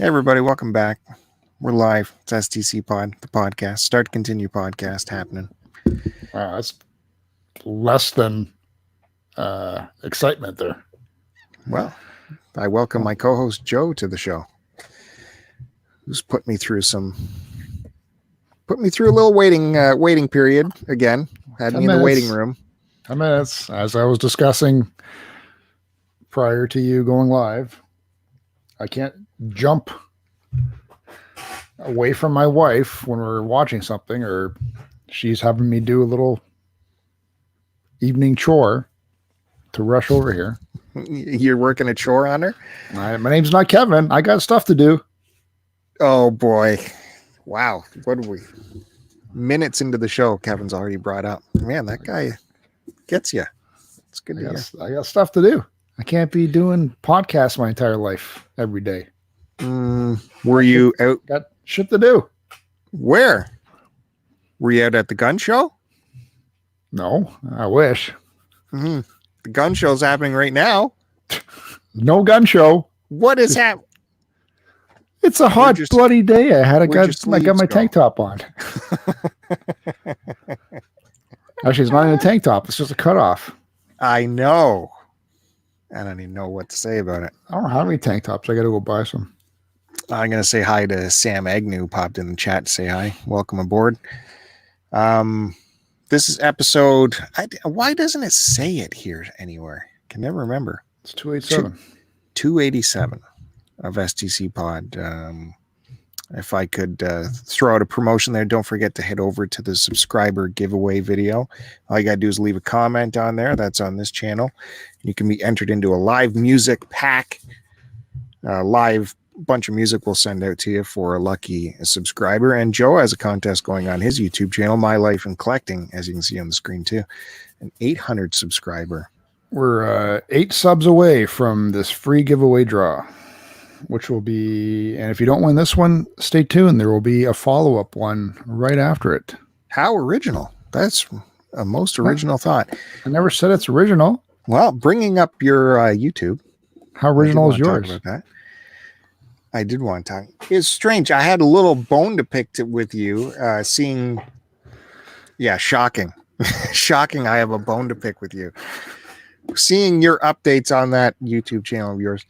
Hey everybody, welcome back. We're live. It's STCPod, the podcast. Start Continue podcast happening. Wow, that's less than excitement there. Well, I welcome my co-host Joe to the show, who's put me through a little waiting period again. Had me in the waiting room. 10 minutes, as I was discussing prior to you going live. I can't jump away from my wife when we're watching something, or she's having me do a little evening chore to rush over here. You're working a chore on her? My name's not Kevin. I got stuff to do. Oh boy. Wow. What are we? Minutes into the show, Kevin's already brought up. Man, that guy gets you. It's good to hear. I got stuff to do. I can't be doing podcasts my entire life every day. Were you out? Got shit to do. Where? Were you out at the gun show? No, I wish. Mm-hmm. The gun show's happening right now. No gun show. What is happening? It's a hot, bloody day. I got my tank top on. Actually, it's not even a tank top. It's just a cutoff. I know. I don't even know what to say about it. I don't have any tank tops. I got to go buy some. I'm going to say hi to Sam Agnew, popped in the chat to say hi. Welcome aboard. This is episode... why doesn't it say it here anywhere? I can never remember. It's 287. 287 of STCPod. If I could throw out a promotion there, don't forget to head over to the subscriber giveaway video. All you got to do is leave a comment on there. That's on this channel. You can be entered into a live music pack. Live bunch of music we'll send out to you for a lucky subscriber. And Joe has a contest going on his YouTube channel, My Life in Collecting, as you can see on the screen too. An 800 subscriber. We're 8 subs away from this free giveaway draw, which will be, and if you don't win this one, stay tuned. There will be a follow-up one right after it. How original. That's a most original thought. I never said it's original. Well, bringing up your YouTube. How original is yours? About that. I did want to talk. It's strange. I had a little bone to pick with you, seeing. Yeah, shocking. Shocking. I have a bone to pick with you. Seeing your updates on that YouTube channel of yours.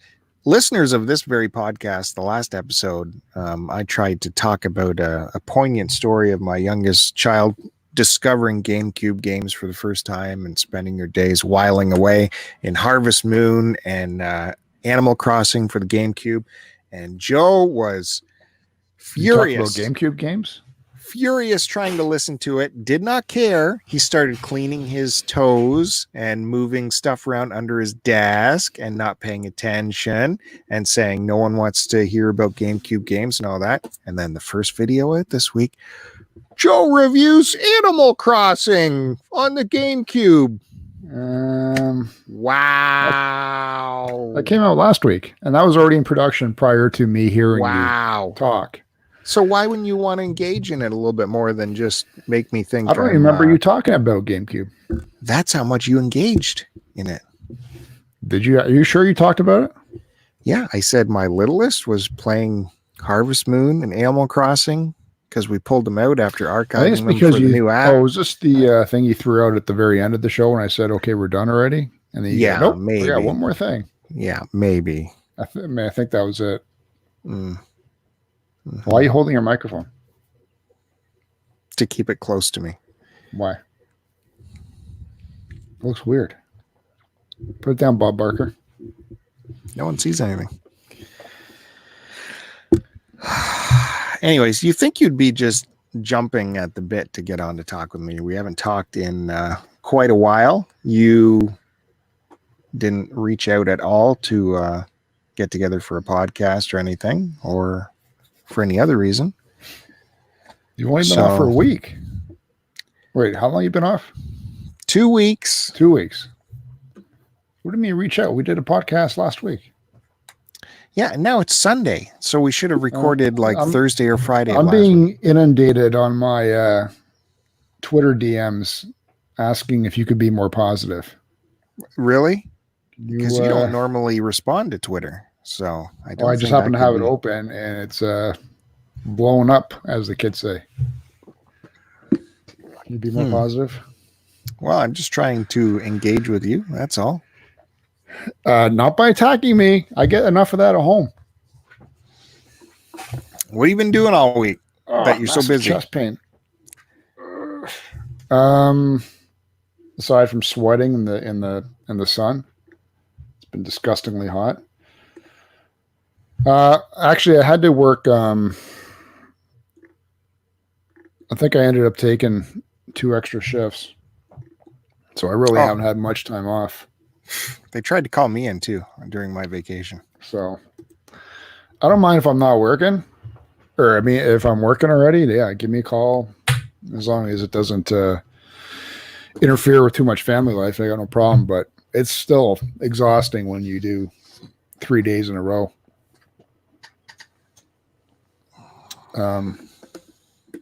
Listeners of this very podcast, the last episode, I tried to talk about a poignant story of my youngest child discovering GameCube games for the first time and spending your days whiling away in Harvest Moon and Animal Crossing for the GameCube. And Joe was furious. You talked about GameCube games? Furious trying to listen to it, did not care. He started cleaning his toes and moving stuff around under his desk and not paying attention and saying no one wants to hear about GameCube games and all that. And then the first video out this week, Joe reviews Animal Crossing on the GameCube. Wow. That came out last week, and that was already in production prior to me hearing you talk. So why wouldn't you want to engage in it a little bit more than just make me think? I don't remember you talking about GameCube. That's how much you engaged in it. Did you? Are you sure you talked about it? Yeah, I said my littlest was playing Harvest Moon and Animal Crossing because we pulled them out after archiving them for the new app. Oh, was this the thing you threw out at the very end of the show when I said, "Okay, we're done already"? And then yeah, nope, maybe. Yeah, one more thing. Yeah, maybe. I think that was it. Why are you holding your microphone? To keep it close to me. Why? It looks weird. Put it down, Bob Barker. No one sees anything. Anyways, you think you'd be just jumping at the bit to get on to talk with me. We haven't talked in quite a while. You didn't reach out at all to get together for a podcast or anything, or for any other reason. You've only been off for a week. Wait, how long you been off? 2 weeks. 2 weeks. What do you mean reach out? We did a podcast last week. Yeah, and now it's Sunday, so we should have recorded Thursday or Friday. I'm being inundated on my Twitter DMs asking if you could be more positive. Really? Because you don't normally respond to Twitter. So I Well, don't I just think happen that to could have it be. open, and it's blown up, as the kids say. Can you be more positive? Well, I'm just trying to engage with you. That's all. Not by attacking me. I get enough of that at home. What have you been doing all week Oh, that you're so massive busy? chest pain. Um, aside from sweating in the sun, it's been disgustingly hot. Actually, I had to work. I think I ended up taking 2 extra shifts, so I really Oh, haven't had much time off. they tried to call me in too during my vacation. So I don't mind if I'm not working, or I mean, if I'm working already, yeah, give me a call. As long as it doesn't interfere with too much family life, I got no problem. But it's still exhausting when you do 3 days in a row.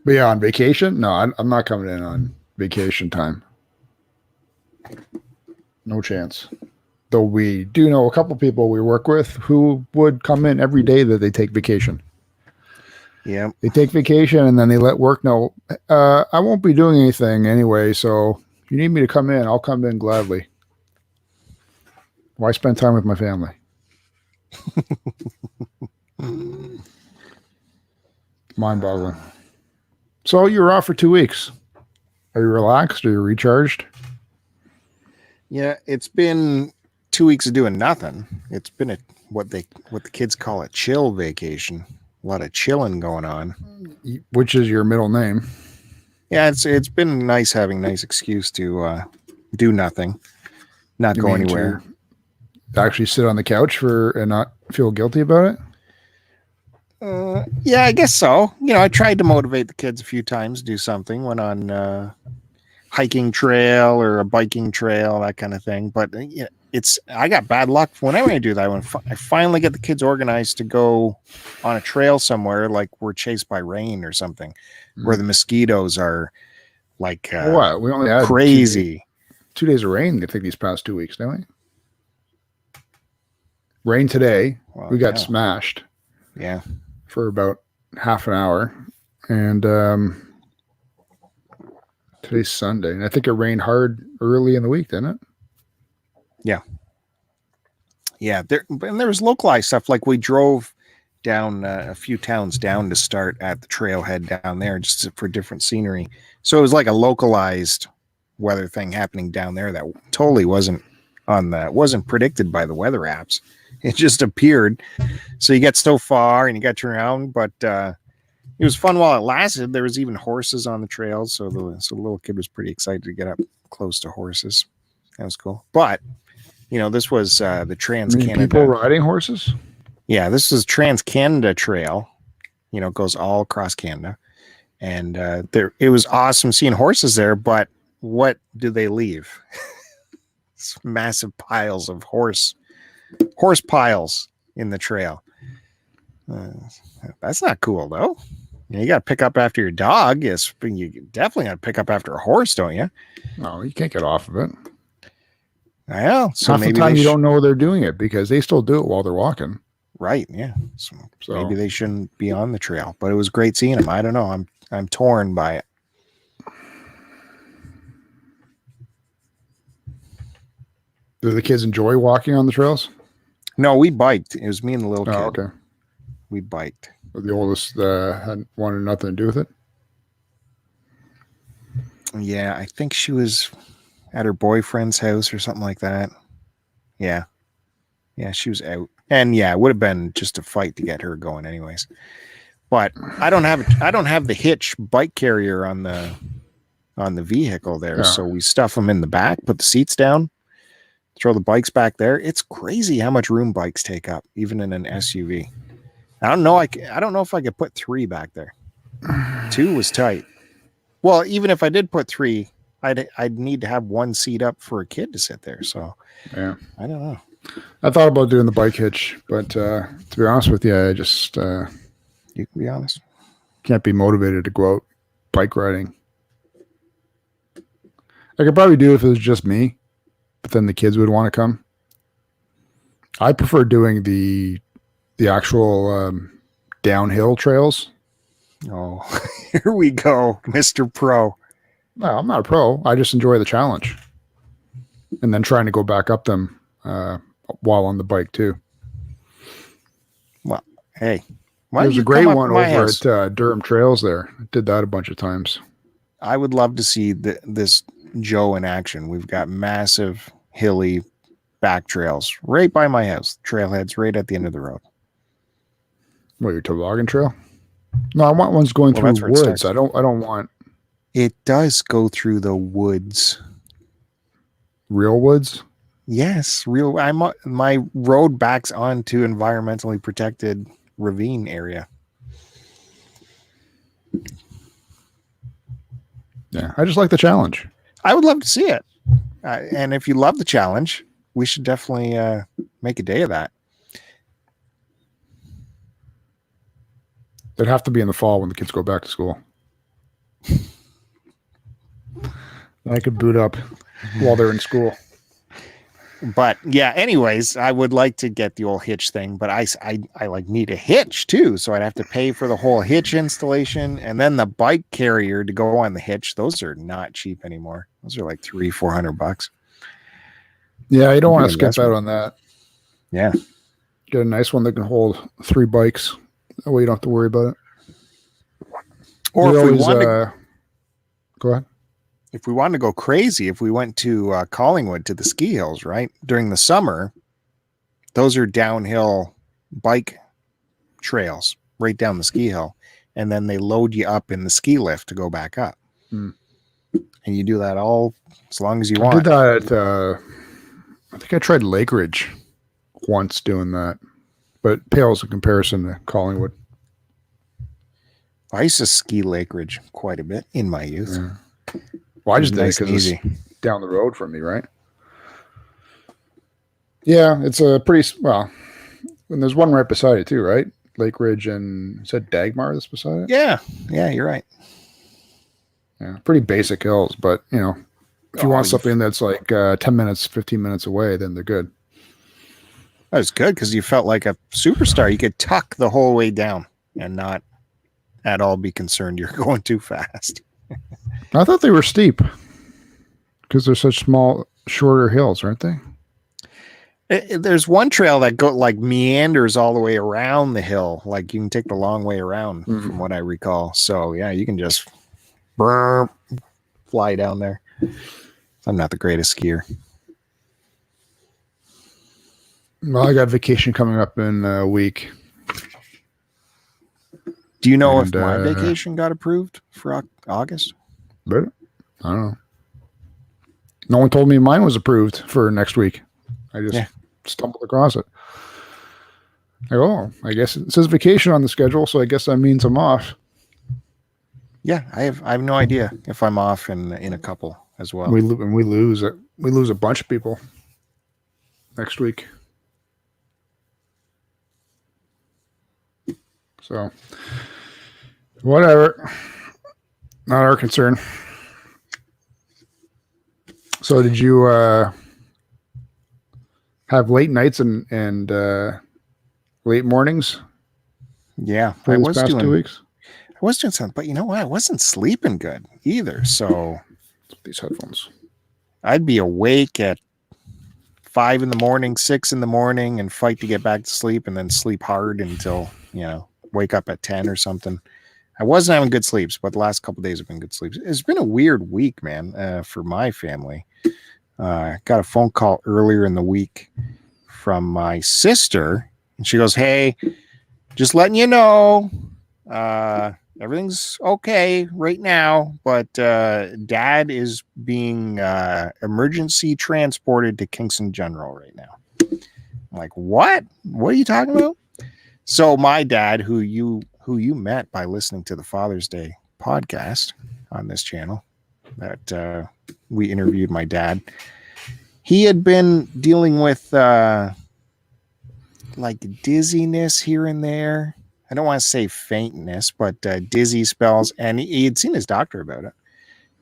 But yeah, on vacation, no, I'm not coming in on vacation time. No chance. Though we do know a couple people we work with who would come in every day that they take vacation. Yeah. They take vacation and then they let work know, I won't be doing anything anyway, so if you need me to come in, I'll come in gladly. Why spend time with my family? Mind-boggling. So you were off for 2 weeks. Are you relaxed? Are you recharged? Yeah, it's been 2 weeks of doing nothing. It's been what the kids call a chill vacation. A lot of chilling going on. Which is your middle name? Yeah, it's been nice having a nice excuse to do nothing, not You go mean anywhere. to actually sit on the couch and not feel guilty about it? Yeah, I guess so. I tried to motivate the kids a few times to do something. Went on hiking trail or a biking trail, that kind of thing. But I got bad luck whenever I do that. When I finally get the kids organized to go on a trail somewhere, like we're chased by rain or something, where the mosquitoes are like What? We only had crazy. 2 days of rain, I think, these past 2 weeks, didn't we? Rain today. Well, We got yeah. smashed. Yeah. For about half an hour. And today's Sunday. And I think it rained hard early in the week, didn't it? Yeah. Yeah. And there was localized stuff. Like we drove down a few towns down to start at the trailhead down there just for different scenery. So it was like a localized weather thing happening down there that totally wasn't predicted by the weather apps. It just appeared. So you get so far and you got to turn around, but it was fun while it lasted. There was even horses on the trails, so the little kid was pretty excited to get up close to horses. That was cool. But this was the Trans Canada. People riding horses? Yeah, this is Trans Canada Trail. It goes all across Canada, and it was awesome seeing horses there. But what do they leave? Massive piles of horse piles in the trail. That's not cool, though. You got to pick up after your dog. Yes, but you definitely got to pick up after a horse, don't you? No, you can't get off of it. I know. So half the time you don't know they're doing it because they still do it while they're walking. Right. Yeah. So maybe they shouldn't be on the trail. But it was great seeing them. I don't know. I'm torn by it. Do the kids enjoy walking on the trails? No, we biked. It was me and the little kid. Oh, okay. We biked. The oldest had wanted nothing to do with it. Yeah, I think she was at her boyfriend's house or something like that. Yeah. Yeah, she was out. And yeah, it would have been just a fight to get her going anyways. But I don't have the hitch bike carrier on the vehicle there. Yeah. So we stuff them in the back, put the seats down, throw the bikes back there. It's crazy how much room bikes take up, even in an SUV. I don't know if I could put 3 back there. 2 was tight. Well, even if I did put 3, I'd need to have 1 seat up for a kid to sit there. So yeah, I don't know. I thought about doing the bike hitch, but to be honest with you, I just you can be honest, can't be motivated to go out bike riding. I could probably do it if it was just me, but then the kids would want to come. I prefer doing the the actual downhill trails. Oh, here we go, Mr. Pro. No, I'm not a pro. I just enjoy the challenge, and then trying to go back up them while on the bike too. Well, hey, why There's don't a you great come up one to my over house? at Durham Trails there. I did that a bunch of times. I would love to see this Joe in action. We've got massive hilly back trails right by my house. Trailheads right at the end of the road. What, your toboggan trail? No, I want ones going Well, through that's where it woods. starts. I don't want It does go through the woods. real woods. Yes, real. My road backs onto environmentally protected ravine area. Yeah, I just like the challenge. I would love to see it. And if you love the challenge, we should definitely make a day of that. It'd have to be in the fall when the kids go back to school. I could boot up while they're in school. But yeah, anyways, I would like to get the old hitch thing, but I like need a hitch too. So I'd have to pay for the whole hitch installation and then the bike carrier to go on the hitch. Those are not cheap anymore. Those are like $300-$400. Yeah, you don't want to skip investment. out on that. Yeah. Get a nice one that can hold 3 bikes. That way you don't have to worry about it. Or if we want go ahead. If we wanted to go crazy, if we went to Collingwood to the ski hills, right? During the summer, those are downhill bike trails right down the ski hill. And then they load you up in the ski lift to go back up. And you do that all as long as you want. I did that at, I think I tried Lake Ridge once doing that, but pales in comparison to Collingwood. I used to ski Lake Ridge quite a bit in my youth. Yeah. Well, I just did it nice and because easy. it's down the road from me, right? Yeah, it's a pretty, well, and there's one right beside it too, right? Lake Ridge and, is that Dagmar that's beside it? Yeah, you're right. Yeah, pretty basic hills, but, you know, if you want something that's like 10 minutes, 15 minutes away, then they're good. That was good because you felt like a superstar. You could tuck the whole way down and not at all be concerned you're going too fast. I thought they were steep because they're such small, shorter hills, aren't they? There's one trail that meanders all the way around the hill. Like you can take the long way around from what I recall. So yeah, you can just fly down there. I'm not the greatest skier. Well, I got vacation coming up in a week. Do you know if my vacation got approved for August? But I don't know. No one told me mine was approved for next week. I just stumbled across it. I go, oh, I guess it says vacation on the schedule, so I guess that means I'm off. Yeah, I have no idea if I'm off in a couple as well. We lose a bunch of people next week. So whatever. Not our concern. So did you have late nights and late mornings? Yeah, for these past 2 weeks. I was doing something, but you know what? I wasn't sleeping good either. So these headphones. I'd be awake at 5 a.m, 6 a.m, and fight to get back to sleep, and then sleep hard until wake up at 10 or something. I wasn't having good sleeps, but the last couple of days have been good sleeps. It's been a weird week, man, for my family. Got a phone call earlier in the week from my sister, and she goes, "Hey, just letting you know, everything's okay right now, but Dad is being emergency transported to Kingston General right now." I'm like, "What? What are you talking about?" So my dad, who you met by listening to the Father's Day podcast on this channel, that we interviewed my dad. He had been dealing with like dizziness here and there. I don't want to say faintness, but dizzy spells. And he had seen his doctor about it.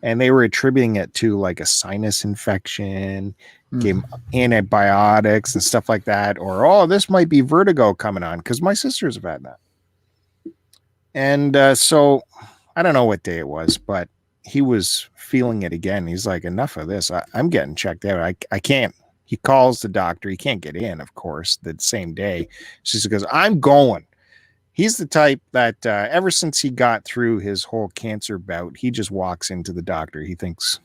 And they were attributing it to like a sinus infection gave him antibiotics and stuff like that, or, oh, this might be vertigo coming on, because my sisters have had that. And so I don't know what day it was, but he was feeling it again. He's like, enough of this. I'm getting checked out. I can't. He calls the doctor. He can't get in, of course, the same day. She goes, I'm going. He's the type that ever since he got through his whole cancer bout, he just walks into the doctor. He thinks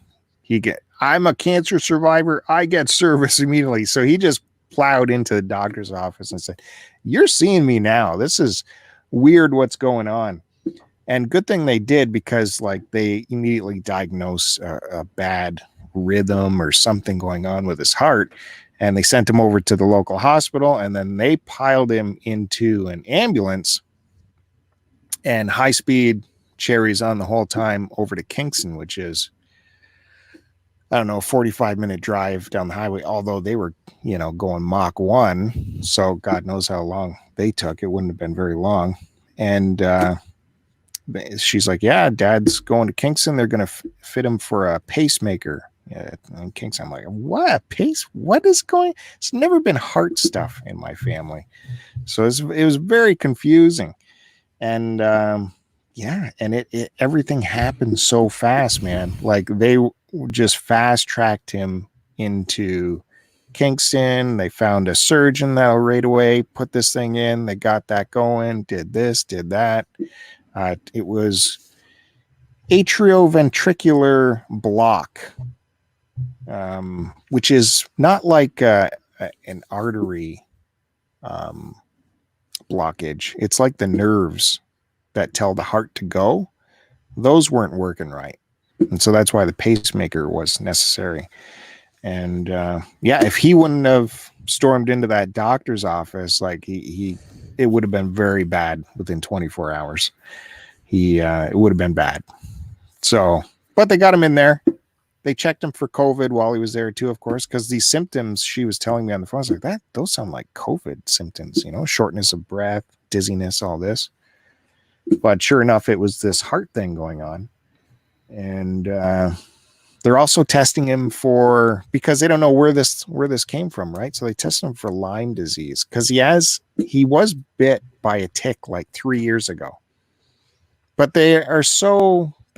I'm a cancer survivor. I get service immediately. So he just plowed into the doctor's office and said, you're seeing me now. This is weird what's going on. And good thing they did, because like they immediately diagnosed a bad rhythm or something going on with his heart. And they sent him over to the local hospital, and then they piled him into an ambulance and high speed cherries on the whole time over to Kingston, which is, I don't know, a 45-minute drive down the highway, although they were, going Mach 1. So God knows how long they took. It wouldn't have been very long. And she's like, yeah, Dad's going to Kingston. They're going to fit him for a pacemaker. Yeah, in Kingston. I'm like, what? What is going? It's never been heart stuff in my family. So it was very confusing. And yeah, and everything happened so fast, man. Like they just fast tracked him into Kingston. They found a surgeon that'll right away put this thing in. They got that going, did this, did that. It was atrioventricular block, which is not like an artery blockage. It's like the nerves that tell the heart to go. Those weren't working right. And so that's why the pacemaker was necessary. And yeah, if he wouldn't have stormed into that doctor's office, like it would have been very bad within 24 hours. It would have been bad. So, but they got him in there. They checked him for COVID while he was there too, of course, because these symptoms she was telling me on the phone, I was like, those sound like COVID symptoms, shortness of breath, dizziness, all this. But sure enough, it was this heart thing going on. And they're also testing him because they don't know where this came from, right? So they tested him for Lyme disease, because he was bit by a tick like 3 years ago. But they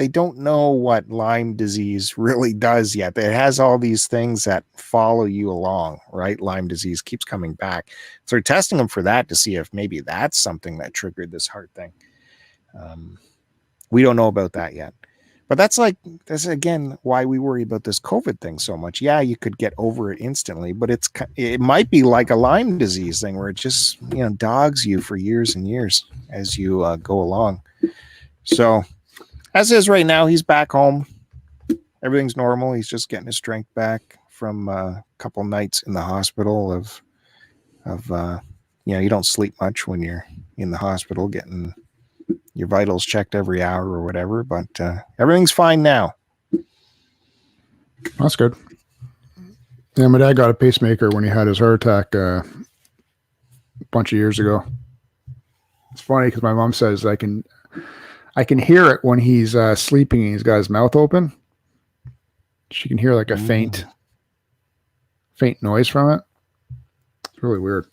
don't know what Lyme disease really does yet. It has all these things that follow you along, right? Lyme disease keeps coming back. So they're testing them for that to see if maybe that's something that triggered this heart thing. We don't know about that yet. But that's again why we worry about this COVID thing so much. Yeah, you could get over it instantly, but it might be like a Lyme disease thing where it just dogs you for years and years as you go along. So as is right now, he's back home. Everything's normal. He's just getting his strength back from a couple nights in the hospital of you don't sleep much when you're in the hospital getting your vitals checked every hour or whatever, but everything's fine now. That's good. Yeah, my dad got a pacemaker when he had his heart attack a bunch of years ago. It's funny because my mom says I can hear it when he's sleeping and he's got his mouth open. She can hear like a faint noise from it. It's really weird.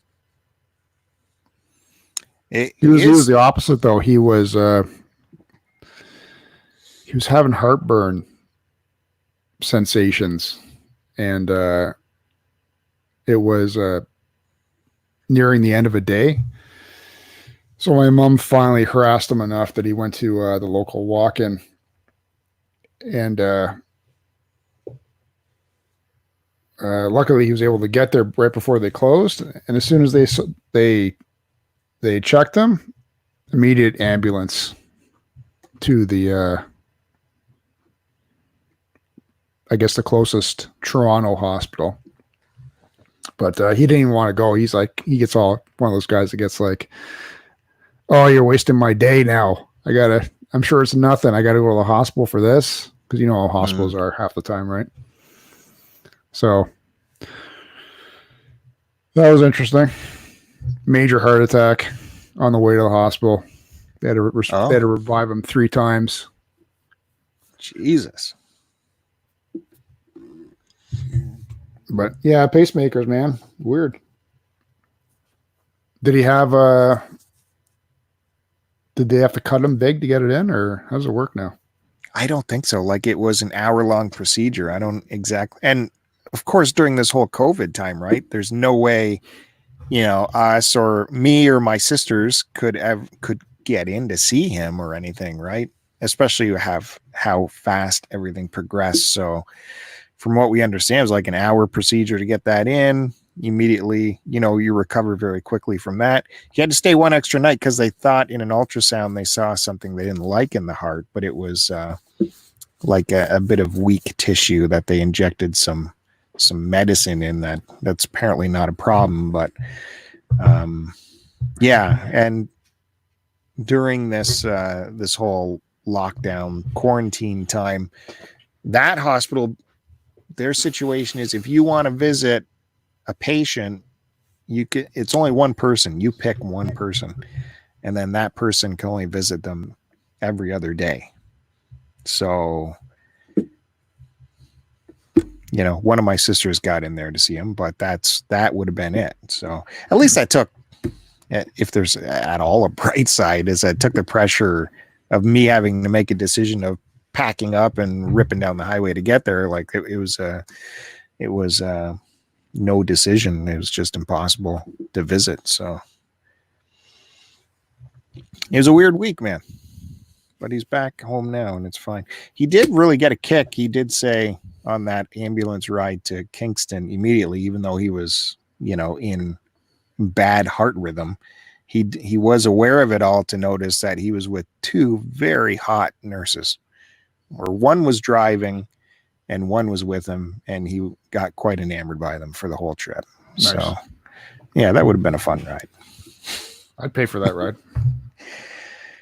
He was the opposite though. He was having heartburn sensations, and it was nearing the end of a day. So my mom finally harassed him enough that he went to the local walk-in, and luckily he was able to get there right before they closed. And as soon as they checked him, immediate ambulance to the I guess the closest Toronto hospital. But he didn't even want to go. He's like, he gets all one of those guys that gets like, oh, you're wasting my day now. I'm sure it's nothing. I got to go to the hospital for this. Because you know how hospitals are half the time, right? So that was interesting. Major heart attack on the way to the hospital. They had to revive him 3 times. Jesus. But yeah, pacemakers, man. Weird. Did he have did they have to cut him big to get it in, or how does it work now? I don't think so. Like it was an hour-long procedure. I don't exactly. And of course, during this whole COVID time, right? There's no way, us or me or my sisters could get in to see him or anything, right? Especially how fast everything progressed. So from what we understand, it was like an hour procedure to get that in. Immediately, you recover very quickly from that. You had to stay one extra night because they thought in an ultrasound they saw something they didn't like in the heart, but it was like a bit of weak tissue that they injected some medicine in. That's apparently not a problem, but yeah. And during this whole lockdown quarantine time, that hospital, their situation is if you want to visit a patient, it's only one person. You pick one person, and then that person can only visit them every other day. So, one of my sisters got in there to see him, but that would have been it. So at least that took, if there's at all a bright side, is that took the pressure of me having to make a decision of packing up and ripping down the highway to get there. Like it was no decision. It was just impossible to visit. So it was a weird week, man, but he's back home now and it's fine. He did really get a kick. He did say on that ambulance ride to Kingston immediately, even though he was, in bad heart rhythm, he was aware of it all to notice that he was with two very hot nurses, or one was driving and one was with him, and he got quite enamored by them for the whole trip. Nice. So, yeah, that would have been a fun ride. I'd pay for that ride.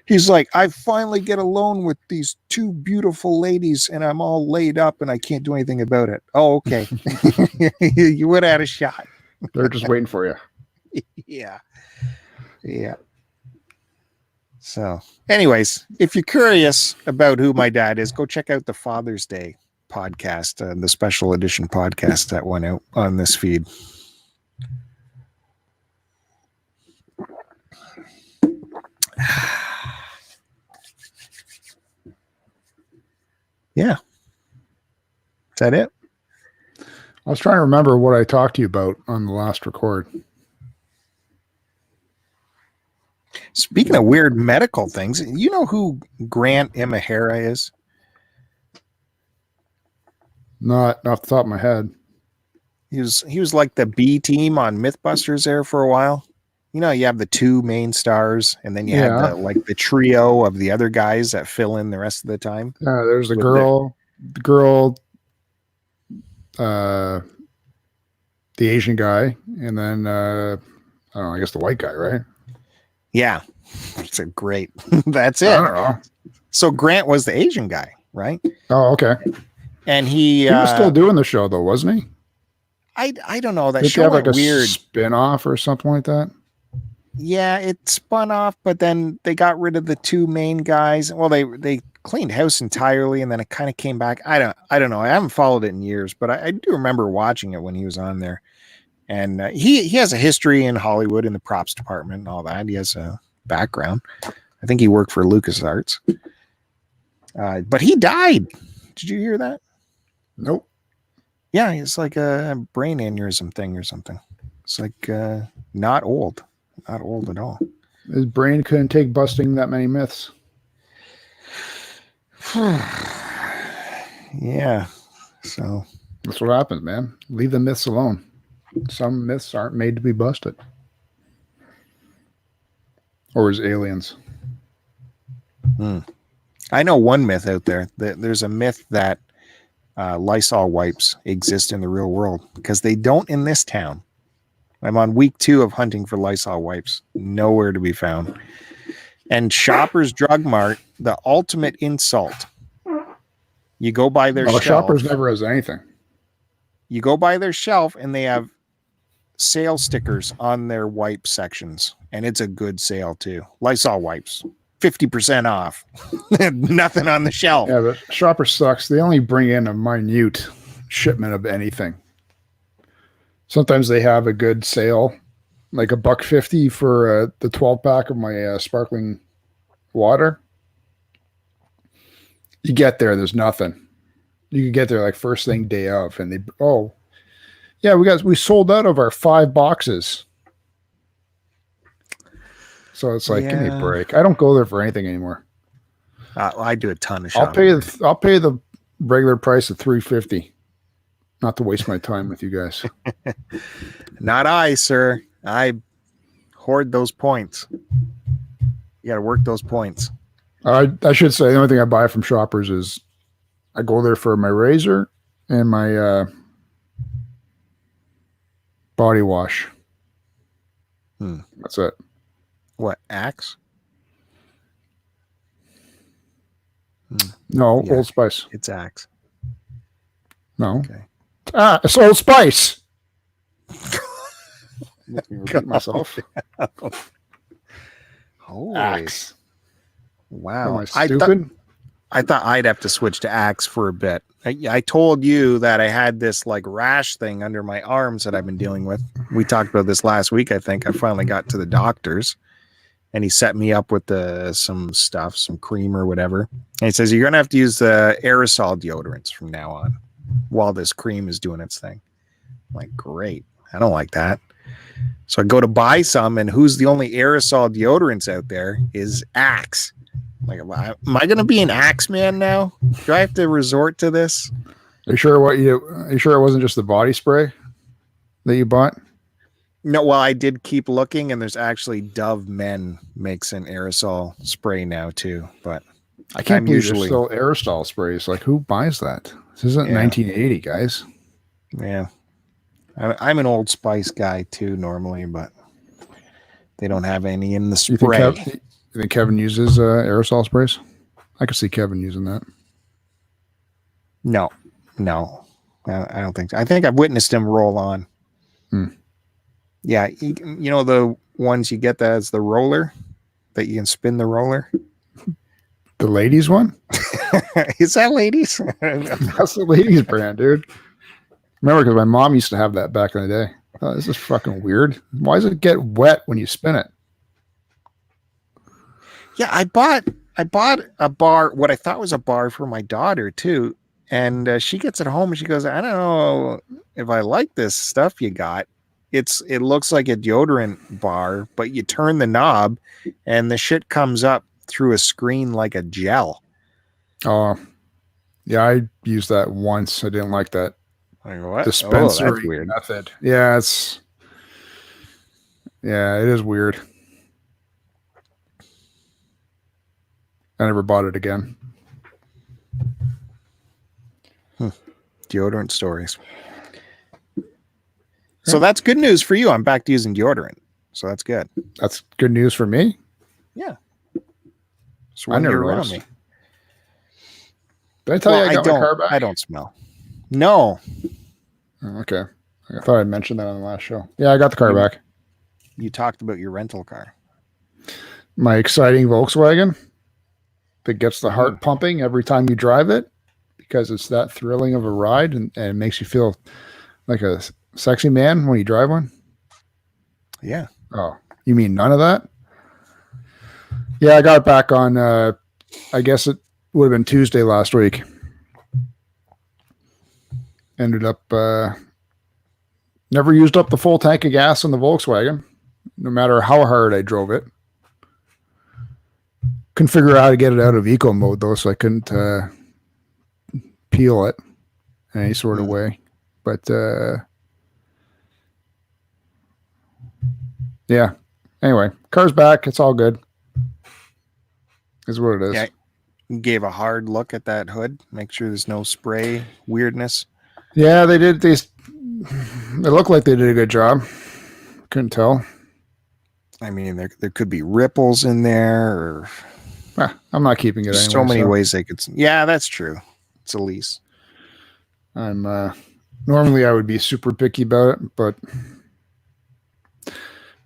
He's like, I finally get alone with these two beautiful ladies, and I'm all laid up, and I can't do anything about it. Oh, okay. You would have had a shot. They're just waiting for you. Yeah. So, anyways, if you're curious about who my dad is, go check out the Father's Day podcast, the special edition podcast that went out on this feed. Yeah. Is that it? I was trying to remember what I talked to you about on the last record. Speaking of weird medical things, you know who Grant Imahara is? Not off the top of my head. He was like the B team on Mythbusters there for a while. You have the two main stars, and then you have the trio of the other guys that fill in the rest of the time. There's the girl, the Asian guy, and then I don't know, I guess the white guy, right? Yeah, it's a great. That's it. I don't know. So Grant was the Asian guy, right? Oh, okay. And he was still doing the show though, wasn't he? I don't know. That Did show have went like a weird spin-off or something like that. Yeah, it spun off, but then they got rid of the two main guys. Well, they cleaned house entirely, and then it kind of came back. I don't know. I haven't followed it in years, but I do remember watching it when he was on there. And he has a history in Hollywood in the props department and all that. He has a background. I think he worked for LucasArts. But he died. Did you hear that? Nope. Yeah, it's like a brain aneurysm thing or something. It's like not old. Not old at all. His brain couldn't take busting that many myths. Yeah. So that's what happens, man. Leave the myths alone. Some myths aren't made to be busted. Or as aliens. I know one myth out there. There's a myth that Lysol wipes exist in the real world, because they don't in this town. I'm on week 2 of hunting for Lysol wipes. Nowhere to be found. And Shoppers Drug Mart, the ultimate insult. You go by their shelf. Shoppers never has anything. You go by their shelf and they have sale stickers on their wipe sections. And it's a good sale too. Lysol wipes, 50% off. Nothing on the shelf. Yeah, but Shoppers sucks. They only bring in a minute shipment of anything. Sometimes they have a good sale, like $1.50 for the 12-pack of my sparkling water. You get there, there's nothing. You can get there like first thing day of, and we sold out of our 5 boxes. So it's like, give me a break. I don't go there for anything anymore. I do a ton of shopping. I'll pay the regular price of $3.50, not to waste my time with you guys. Not I, sir. I hoard those points. You got to work those points. I should say the only thing I buy from Shoppers is I go there for my razor and my body wash. That's it. What, Axe? No, Yeah. Old Spice. It's Axe. No. Okay. It's Old Spice. Let me repeat myself. Holy. Axe. Wow. Am I stupid? I thought I'd have to switch to Axe for a bit. I told you that I had this like rash thing under my arms that I've been dealing with. We talked about this last week, I think. I finally got to the doctor's and he set me up with some stuff, some cream or whatever. And he says, you're going to have to use the aerosol deodorants from now on while this cream is doing its thing. I'm like, great. I don't like that. So I go to buy some, and who's the only aerosol deodorants out there is Axe. Like, am I going to be an Axe man now? Do I have to resort to this? Are you sure it wasn't just the body spray that you bought? No, well, I did keep looking, and there's actually Dove Men makes an aerosol spray now too. But I can't believe there's still aerosol sprays. Like, who buys that? This isn't 1980, guys. Yeah, I'm an Old Spice guy too normally, but they don't have any in the spray. You think Kevin uses aerosol sprays? I could see Kevin using that. No, I don't think so. I think I've witnessed him roll on. Yeah, you know the ones you get that as the roller, that you can spin the roller? The ladies one? Is that ladies? That's the ladies brand, dude. Remember, because my mom used to have that back in the day. Oh, this is fucking weird. Why does it get wet when you spin it? Yeah, I bought a bar, what I thought was a bar for my daughter too. And she gets it home and she goes, I don't know if I like this stuff you got. It looks like a deodorant bar, but you turn the knob and the shit comes up through a screen like a gel. Oh, yeah, I used that once. I didn't like that dispensary method. Yeah, it is weird. I never bought it again. Deodorant stories. So that's good news for you. I'm back to using deodorant. So that's good. That's good news for me? Yeah. I never noticed. Did I tell you I got my car back? I don't smell. No. Oh, okay. I thought I mentioned that on the last show. Yeah, I got the car back. You talked about your rental car. My exciting Volkswagen that gets the heart pumping every time you drive it because it's that thrilling of a ride and it makes you feel like a sexy man when you drive one. Yeah. Oh, you mean none of that? Yeah, I got it back on, I guess it would have been Tuesday last week. Ended up, never used up the full tank of gas in the Volkswagen, no matter how hard I drove it. Couldn't figure out how to get it out of eco mode though, so I couldn't peel it in any sort of way. But yeah. Anyway, car's back. It's all good. Is what it is. Yeah. You gave a hard look at that hood. Make sure there's no spray weirdness. Yeah, they did. It looked like they did a good job. Couldn't tell. I mean, there could be ripples in there. Or I'm not keeping it anyway. So many ways they could. Yeah, that's true. It's a lease. I'm normally I would be super picky about it, but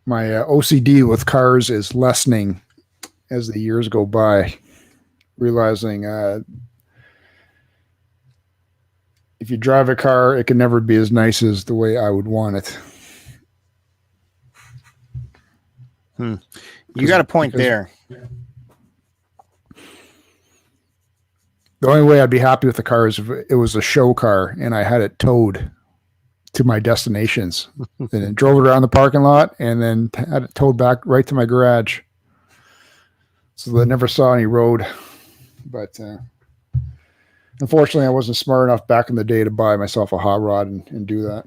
my OCD with cars is lessening as the years go by. Realizing if if you drive a car, it can never be as nice as the way I would want it. You got a point there. The only way I'd be happy with the car is if it was a show car and I had it towed to my destinations. And then drove it around the parking lot and then had it towed back right to my garage. So they never saw any road. But unfortunately, I wasn't smart enough back in the day to buy myself a hot rod and do that.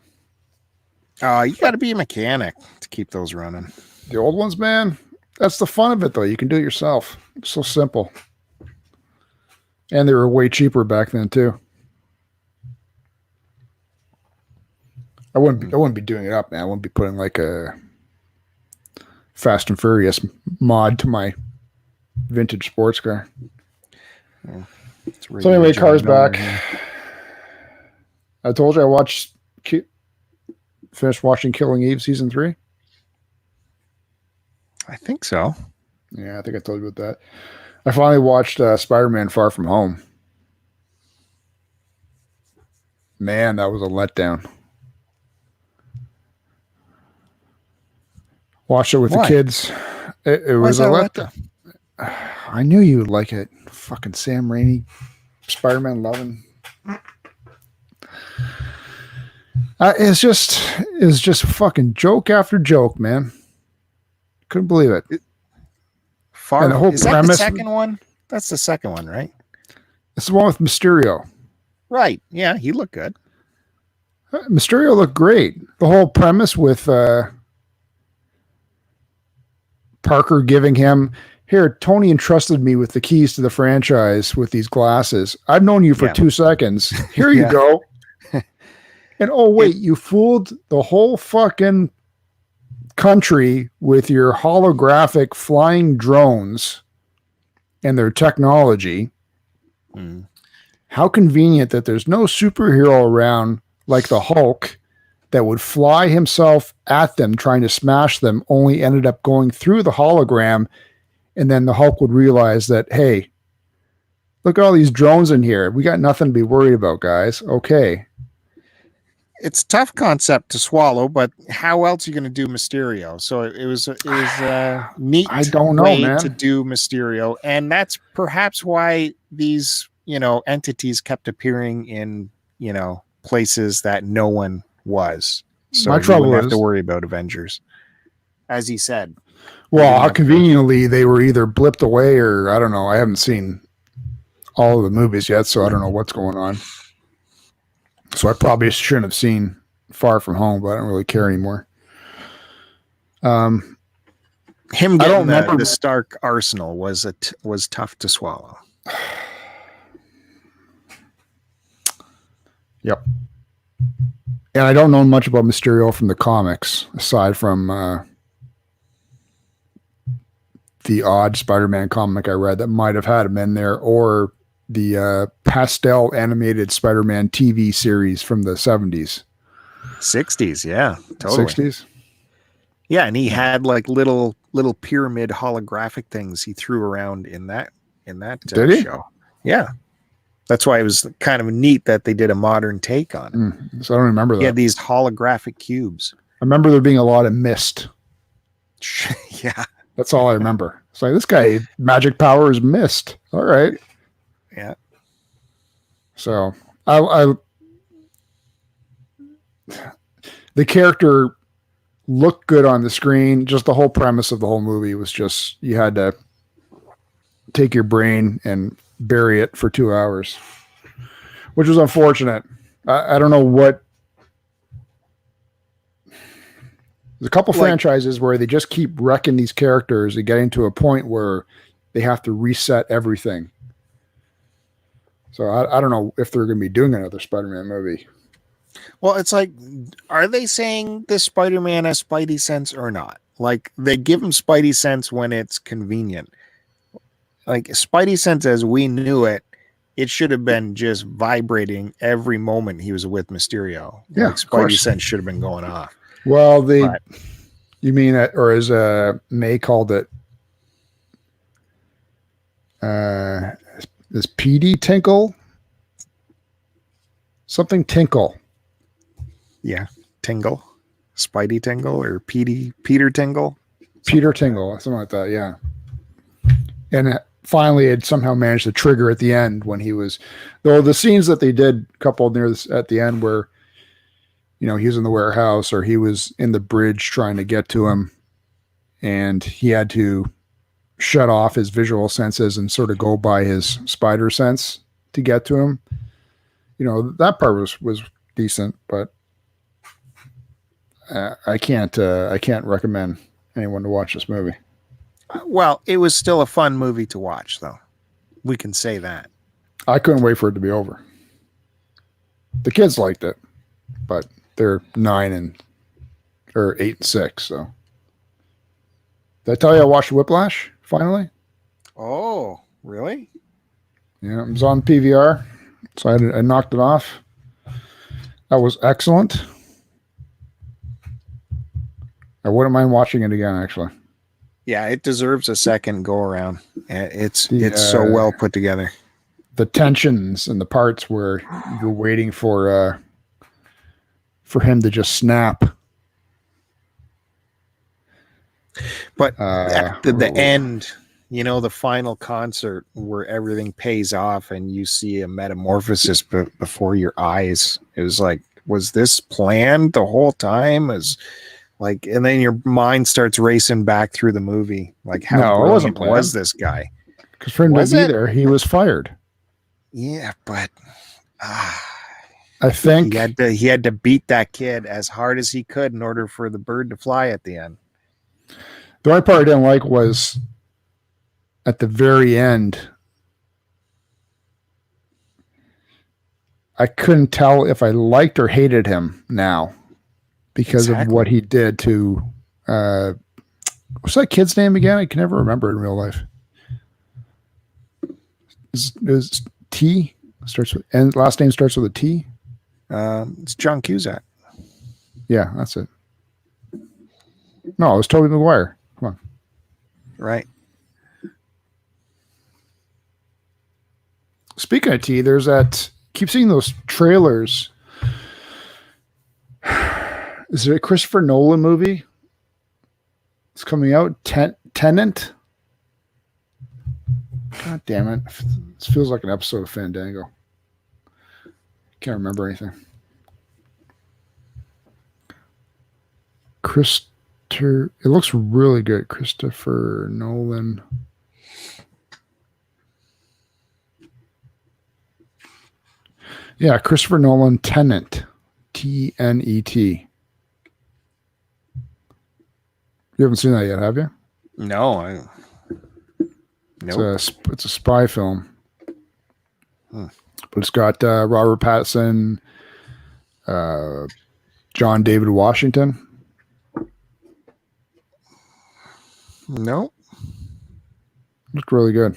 You got to be a mechanic to keep those running. The old ones, man, that's the fun of it, though. You can do it yourself. It's so simple. And they were way cheaper back then, too. I wouldn't be doing it up, man. I wouldn't be putting like a Fast and Furious mod to my vintage sports car. Yeah, so anyway, car's back. I told you I finished watching Killing Eve season 3. I think so. Yeah, I think I told you about that. I finally watched Spider-Man Far From Home. Man, that was a letdown. Watched it with the kids. It was a letdown. I knew you would like it. Fucking Sam Raimi, Spider-Man loving. It's just fucking joke after joke, man. Couldn't believe it. And the whole is premise. That the second one? That's the second one, right? It's the one with Mysterio. Right. Yeah, he looked good. Mysterio looked great. The whole premise with Parker giving him, here, Tony entrusted me with the keys to the franchise with these glasses. I've known you for 2 seconds. Here you go. And oh, wait, you fooled the whole fucking country with your holographic flying drones and their technology. How convenient that there's no superhero around like the Hulk that would fly himself at them trying to smash them, only ended up going through the hologram, and then the Hulk would realize that, hey, look at all these drones in here. We got nothing to be worried about, guys. Okay. It's a tough concept to swallow, but how else are you going to do Mysterio? So it was a neat way to do Mysterio, and that's perhaps why these entities kept appearing in places that no one was. So my trouble is have to worry about Avengers, as he said. Well, how conveniently they were either blipped away or I don't know. I haven't seen all of the movies yet, so I don't know what's going on. So I probably shouldn't have seen Far From Home, but I don't really care anymore. Him getting the Stark arsenal was tough to swallow. Yep. And I don't know much about Mysterio from the comics, aside from the odd Spider-Man comic I read that might have had him in there, or the pastel animated Spider-Man TV series from the 70s. 60s, yeah. Totally. 60s? Yeah, and he had like little pyramid holographic things he threw around in that show. Yeah. That's why it was kind of neat that they did a modern take on it. So I don't remember that. Yeah, these holographic cubes. I remember there being a lot of mist. Yeah. That's all I remember. It's like, this guy, magic power is mist. All right. Yeah. So the character looked good on the screen. Just the whole premise of the whole movie was just, you had to take your brain and bury it for 2 hours, which was unfortunate. I don't know what. There's a couple franchises where they just keep wrecking these characters and getting to a point where they have to reset everything. So I don't know if they're going to be doing another Spider-Man movie. Well, it's like, are they saying this Spider-Man has Spidey sense or not? Like, they give him Spidey sense when it's convenient. Like, Spidey sense as we knew it, it should have been just vibrating every moment he was with Mysterio. Yeah, like, Spidey sense should have been going off. Well, you mean that, or as May called it, this PD tinkle? Something Tinkle. Yeah, Tingle, Spidey Tingle, or Peter Tingle, Peter Tingle, something like that. Yeah. And finally, it somehow managed to trigger at the end when he was, though the scenes that they did coupled near this at the end where, he was in the warehouse or he was in the bridge trying to get to him, and he had to shut off his visual senses and sort of go by his spider sense to get to him. That part was decent, but I can't recommend anyone to watch this movie. Well, it was still a fun movie to watch, though. We can say that. I couldn't wait for it to be over. The kids liked it, but they're 8 and 6. So, did I tell you I watched Whiplash finally? Oh, really? Yeah, it was on PVR, so I knocked it off. That was excellent. I wouldn't mind watching it again, actually. Yeah, it deserves a second go around. It's so well put together. The tensions and the parts where you're waiting for him to just snap. But at the end, the final concert where everything pays off and you see a metamorphosis before your eyes. It was like, was this planned the whole time? And then your mind starts racing back through the movie. Like, how it wasn't planned. Was this guy? Because for him to be there, he was fired. Yeah, but I think he had to beat that kid as hard as he could in order for the bird to fly at the end. The only part I didn't like was at the very end. I couldn't tell if I liked or hated him now because of what he did to what's that kid's name again? I can never remember in real life. Is T starts with, and last name starts with a T? It's John Cusack. Yeah, that's it. No, it was Tobey Maguire. Come on. Right. Speaking of T, there's that. Keep seeing those trailers. Is it a Christopher Nolan movie? It's coming out. Tenant. God damn it! This feels like an episode of Fandango. Can't remember anything. It looks really good. Christopher Nolan. Yeah, Christopher Nolan, Tenet. T-N-E-T. You haven't seen that yet, have you? No, Nope. It's a spy film. But it's got Robert Pattinson, John David Washington. No. Looked really good.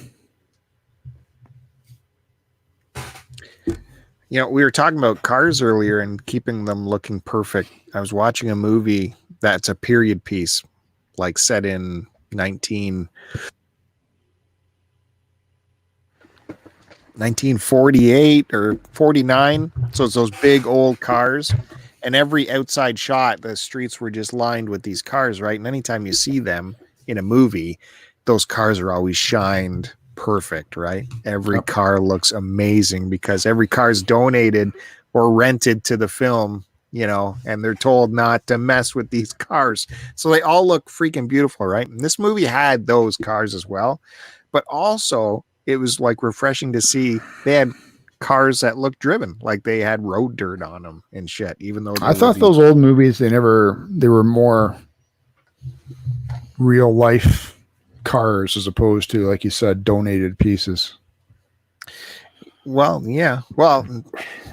We were talking about cars earlier and keeping them looking perfect. I was watching a movie that's a period piece, like set in 1948 or 49. So it's those big old cars. And every outside shot, the streets were just lined with these cars, right? And anytime you see them in a movie, those cars are always shined perfect, right? Every car looks amazing because every car is donated or rented to the film, and they're told not to mess with these cars. So they all look freaking beautiful, right? And this movie had those cars as well. But also, it was like refreshing to see they had cars that looked driven, like they had road dirt on them and shit, even though I thought those old movies, they were more real life cars as opposed to, like you said, donated pieces. Well, yeah. Well,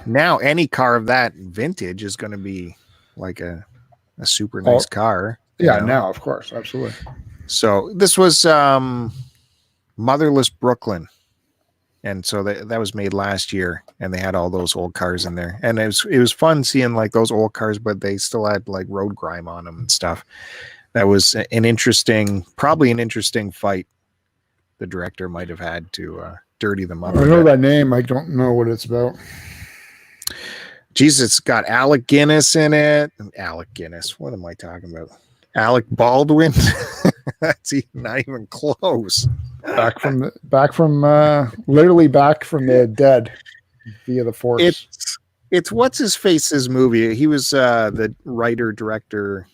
now any car of that vintage is going to be like a super nice car. Yeah, now, of course. Absolutely. So this was Motherless Brooklyn. And so that was made last year, and they had all those old cars in there. And it was fun seeing like those old cars, but they still had like road grime on them and stuff. That was probably an interesting fight the director might have had to dirty them up. I know that name. I don't know what it's about. Jesus, it's got Alec Guinness in it. Alec Guinness. What am I talking about? Alec Baldwin. That's not even close. Literally back from the dead via the force. It's what's his face's movie. He was the writer director,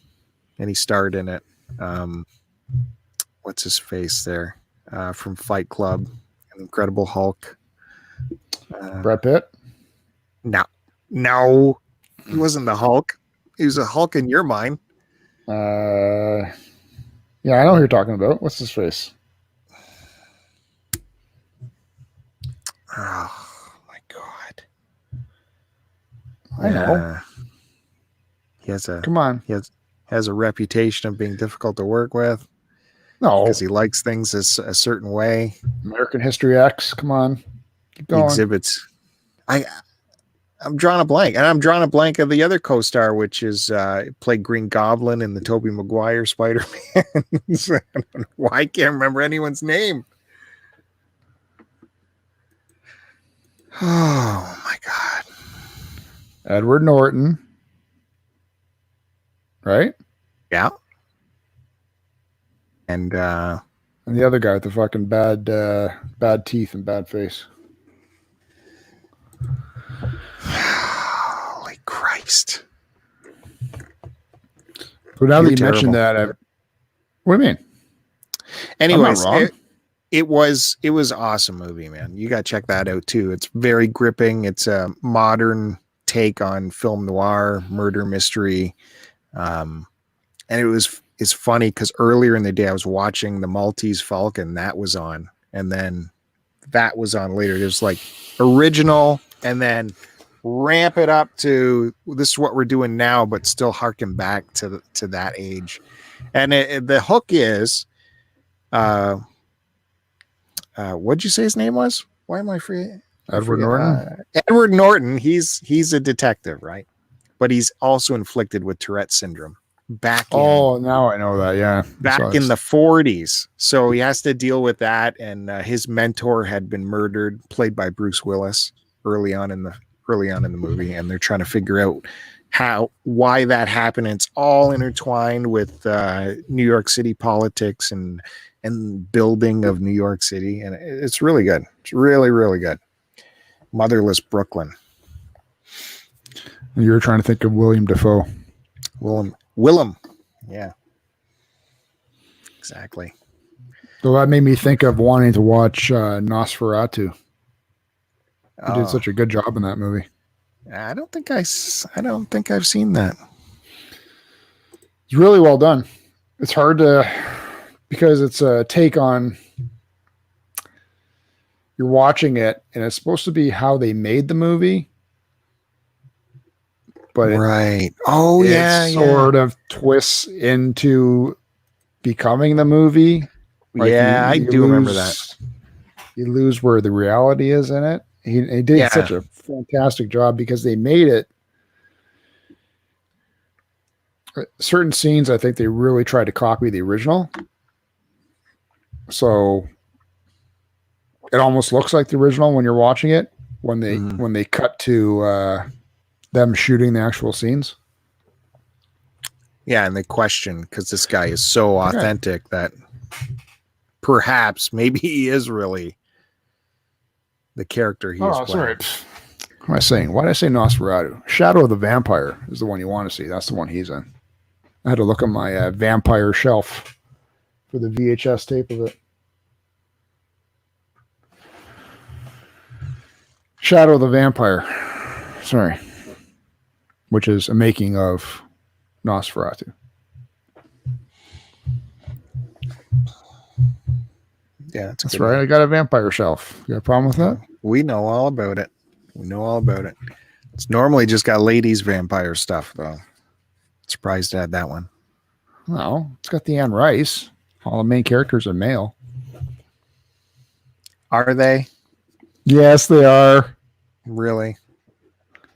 and he starred in it. What's his face there from Fight Club, Incredible Hulk. Brad Pitt. No, he wasn't the Hulk. He was a Hulk in your mind. Yeah, I know who you're talking about. What's his face? Oh my god! I know. He has a Come on. He has a reputation of being difficult to work with. No, because he likes things a certain way. American History X. Come on, keep going. He exhibits. I'm drawing a blank, and I'm drawing a blank of the other co-star, which is played Green Goblin in the Tobey Maguire Spider-Man. I don't know why I can't remember anyone's name. Oh my god, Edward Norton, right? Yeah, and the other guy with the fucking bad teeth and bad face. Holy Christ! But now that you mentioned that, what do you mean? Anyways, it was awesome movie, man. You got to check that out too. It's very gripping. It's a modern take on film noir, murder mystery, and it's funny because earlier in the day I was watching The Maltese Falcon. That was on, and then that was on later. There's like original, and then ramp it up to this is what we're doing now, but still harken back to that age. And the hook is, what'd you say his name was? Why am I free? Edward Norton. Edward Norton. He's a detective, right? But he's also inflicted with Tourette syndrome. Now I know that. Yeah, back in the 40s. So he has to deal with that, and his mentor had been murdered, played by Bruce Willis, early on in the movie, and they're trying to figure out why that happened. It's all intertwined with New York City politics and building of New York City, and it's really good. It's really, really good. Motherless Brooklyn. You were trying to think of William Dafoe. Willem. Yeah. Exactly. So that made me think of wanting to watch Nosferatu. He did such a good job in that movie. I don't think I've seen that. It's really well done. It's hard to, because it's a take on, you're watching it and it's supposed to be how they made the movie. But right. It sort of twists into becoming the movie. Like I do remember that. You lose where the reality is in it. He did such a fantastic job because they made it. Certain scenes, I think they really tried to copy the original. So it almost looks like the original when you're watching it. When they cut to them shooting the actual scenes. Yeah, and they question because this guy is so authentic that perhaps maybe he is really the character he is playing. Sorry. What am I saying? Why did I say Nosferatu? Shadow of the Vampire is the one you want to see. That's the one he's in. I had to look on my vampire shelf for the VHS tape of it. Shadow of the Vampire. Sorry. Which is a making of Nosferatu. Yeah, that's right. I got a vampire shelf. You got a problem with that? We know all about it. It's normally just got ladies' vampire stuff, though. Surprised to add that one. No, it's got the Anne Rice. All the main characters are male. Are they? Yes, they are. Really?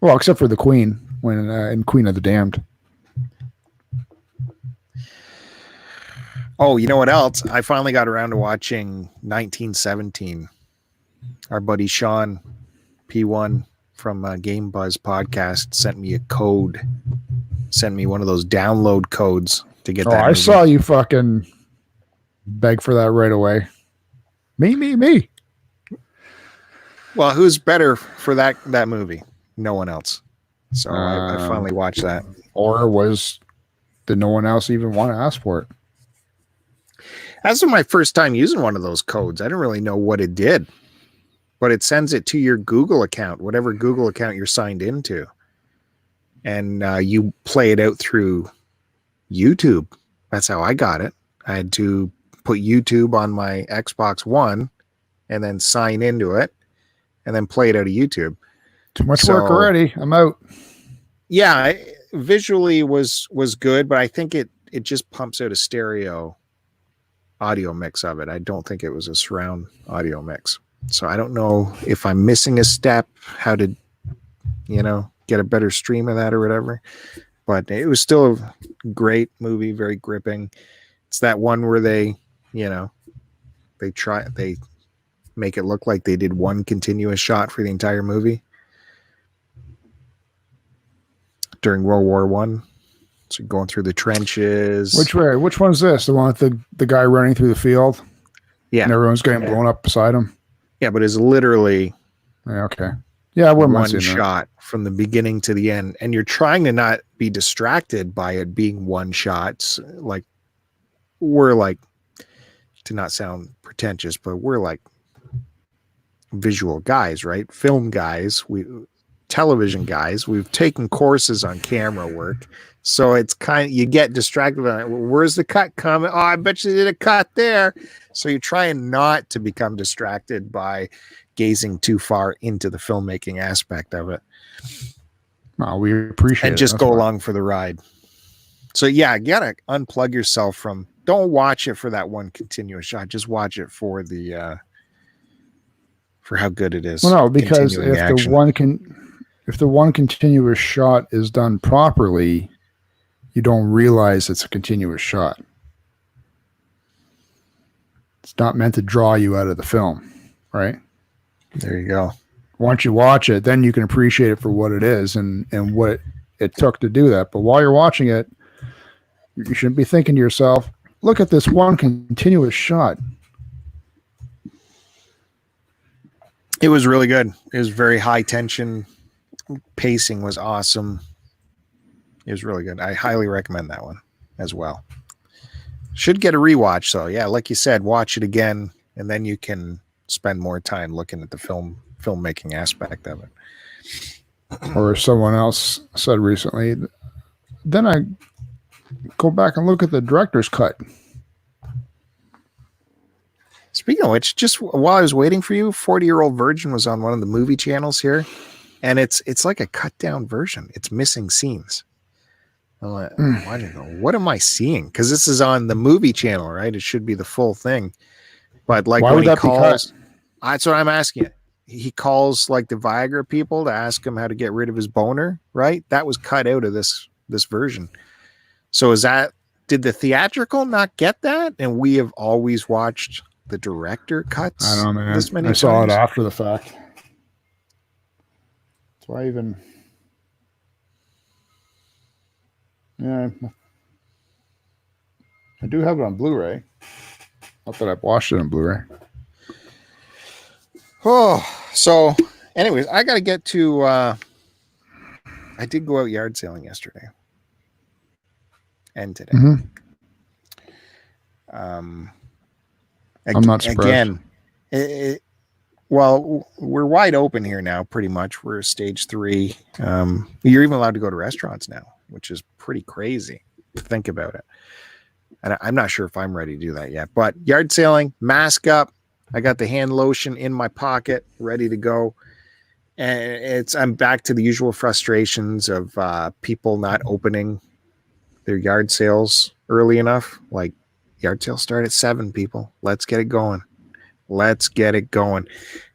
Well, except for the Queen when in Queen of the Damned. Oh, you know what else? I finally got around to watching 1917. Our buddy Sean P1 from Game Buzz podcast sent me a code. Sent me one of those download codes to get that I movie. saw you fucking beg for that right away. Me. Well, who's better for that movie? No one else. So I finally watched that. Or did no one else even want to ask for it? As of my first time using one of those codes, I didn't really know what it did, but it sends it to your Google account, whatever Google account you're signed into. And you play it out through YouTube. That's how I got it. I had to put YouTube on my Xbox One and then sign into it and then play it out of YouTube. Too much work already. I'm out. Yeah, visually was good, but I think it just pumps out a stereo audio mix of it. I don't think it was a surround audio mix. So I don't know if I'm missing a step, how to, get a better stream of that or whatever. But it was still a great movie, very gripping. It's that one where they make it look like they did one continuous shot for the entire movie during World War One. So going through the trenches. Which one's this? The one with the guy running through the field? Yeah. And everyone's getting blown up beside him? Yeah, but it's literally okay. Yeah, one shot from the beginning to the end. And you're trying to not be distracted by it being one shot. Like, we're like, to not sound pretentious, but we're like visual guys, right? Film guys, television guys. We've taken courses on camera work. So it's you get distracted by it. Where's the cut coming? Oh, I bet you did a cut there. So you're trying not to become distracted by gazing too far into the filmmaking aspect of it. Oh, we appreciate it. And just go along for the ride. So yeah, you gotta unplug yourself from, don't watch it for that one continuous shot. Just watch it for for how good it is. Well, no, because if the one continuous shot is done properly, you don't realize it's a continuous shot. It's not meant to draw you out of the film, right? There you go. Once you watch it, then you can appreciate it for what it is and what it took to do that. But while you're watching it, you shouldn't be thinking to yourself, look at this one continuous shot. It was really good. It was very high tension. Pacing was awesome. It was really good. I highly recommend that one as well. Should get a rewatch. So yeah, like you said, watch it again, and then you can spend more time looking at the filmmaking aspect of it. Or someone else said recently, then I go back and look at the director's cut. Speaking of which, just while I was waiting for you, 40-Year-Old Virgin was on one of the movie channels here, and it's like a cut down version. It's missing scenes. I'm like, I don't know. What am I seeing? Because this is on the movie channel, right? It should be the full thing. But like, why when would he that calls, that's what I'm asking you. He calls like the Viagra people to ask him how to get rid of his boner, right? That was cut out of this version. So did the theatrical not get that? And we have always watched the director cuts. I don't know, man. This many I saw times? it after the fact. So I even... Yeah. I do have it on Blu-ray. Not that I've watched it on Blu-ray. Oh, so anyways, I got to get to, I did go out yard sailing yesterday and today. Mm-hmm. I'm not surprised. Again, well, we're wide open here now, pretty much. We're stage 3. You're even allowed to go to restaurants now, which is pretty crazy to think about it. And I'm not sure if I'm ready to do that yet, but yard sailing, mask up. I got the hand lotion in my pocket, ready to go. And I'm back to the usual frustrations of people not opening their yard sales early enough. Like, yard sales start at 7, people. Let's get it going.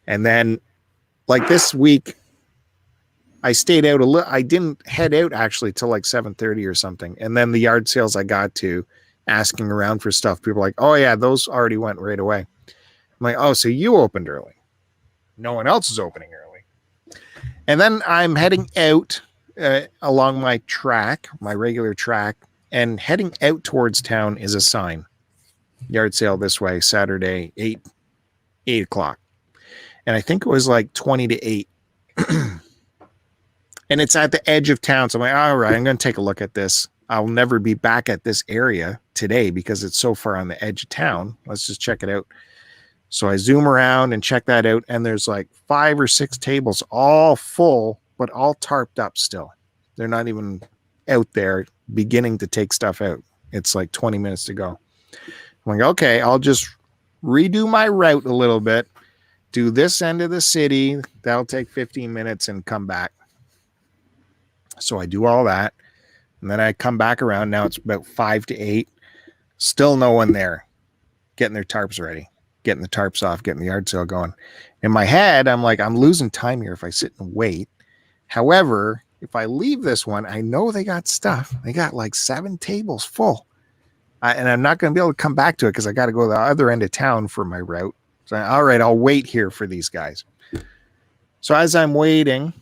And then, like this week, I stayed out a little. I didn't head out actually till like 7:30 or something. And then the yard sales I got to, asking around for stuff, people were like, oh yeah, those already went right away. I'm like, oh, so you opened early. No one else is opening early. And then I'm heading out along my track, my regular track, and heading out towards town is a sign. Yard sale this way, Saturday, 8 o'clock. And I think it was like 20 to 8. And it's at the edge of town. So I'm like, all right, I'm going to take a look at this. I'll never be back at this area today because it's so far on the edge of town. Let's just check it out. So I zoom around and check that out. And there's like 5 or 6 tables all full, but all tarped up still. They're not even out there beginning to take stuff out. It's like 20 minutes to go. I'm like, okay, I'll just redo my route a little bit, do this end of the city. That'll take 15 minutes and come back. So I do all that. And then I come back around. Now it's about 5 to 8. Still no one there getting their tarps ready, getting the tarps off, getting the yard sale going. In my head, I'm like, I'm losing time here if I sit and wait. However, if I leave this one, I know they got stuff. They got like 7 tables full. And I'm not going to be able to come back to it because I got to go to the other end of town for my route. So, all right, I'll wait here for these guys. So as I'm waiting,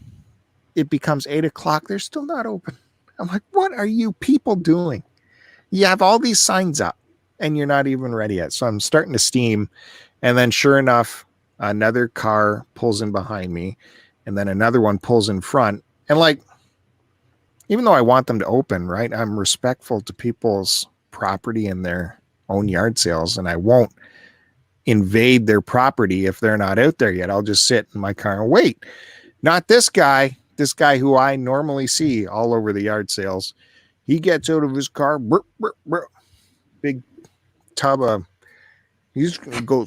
it becomes 8 o'clock. They're still not open. I'm like, what are you people doing? You have all these signs up and you're not even ready yet. So I'm starting to steam. And then sure enough, another car pulls in behind me and then another one pulls in front. And like, even though I want them to open, right, I'm respectful to people's property and their own yard sales. And I won't invade their property if they're not out there yet. I'll just sit in my car and wait. Not this guy who I normally see all over the yard sales. He gets out of his car, big tub of,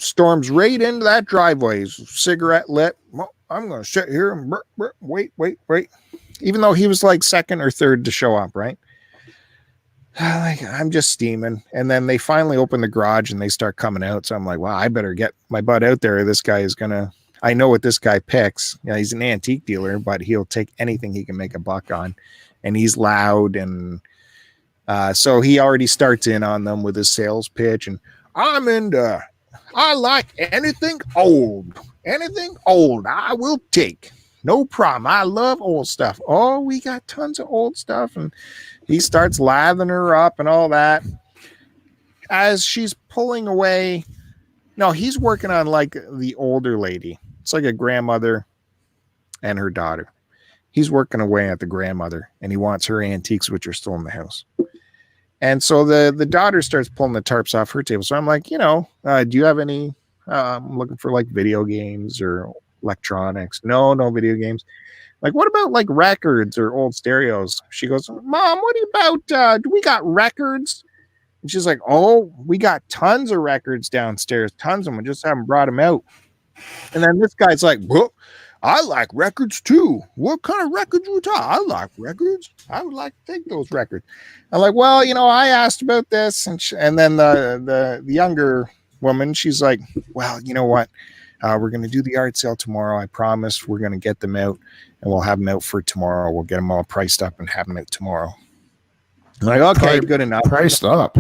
storms right into that driveway. He's cigarette lit. Well, I'm going to sit here and wait. Even though he was like second or third to show up, right? I'm just steaming. And then they finally open the garage and they start coming out. So I'm like, wow, I better get my butt out there. This guy is going to, I know what this guy picks. You know, he's an antique dealer, but he'll take anything he can make a buck on. And he's loud. And so he already starts in on them with his sales pitch. And I like anything old. Anything old, I will take. No problem. I love old stuff. Oh, we got tons of old stuff. And he starts lathering her up and all that. As she's pulling away, no, he's working on like the older lady. It's like a grandmother and her daughter. He's working away at the grandmother and he wants her antiques, which are still in the house. And so the daughter starts pulling the tarps off her table. So I'm like, do you have any, I'm looking for like video games or electronics. No video games. Like, what about like records or old stereos? She goes, Mom, what about, do we got records? And she's like, oh, we got tons of records downstairs. Tons of them. We just haven't brought them out. And then this guy's like, well, I like records too. What kind of records you talking? I like records. I would like to take those records. I'm like, well, I asked about this. And then the younger woman, she's like, well, you know what? We're going to do the yard sale tomorrow. I promise we're going to get them out and we'll have them out for tomorrow. We'll get them all priced up and have them out tomorrow. I'm like, okay, good enough. Priced up.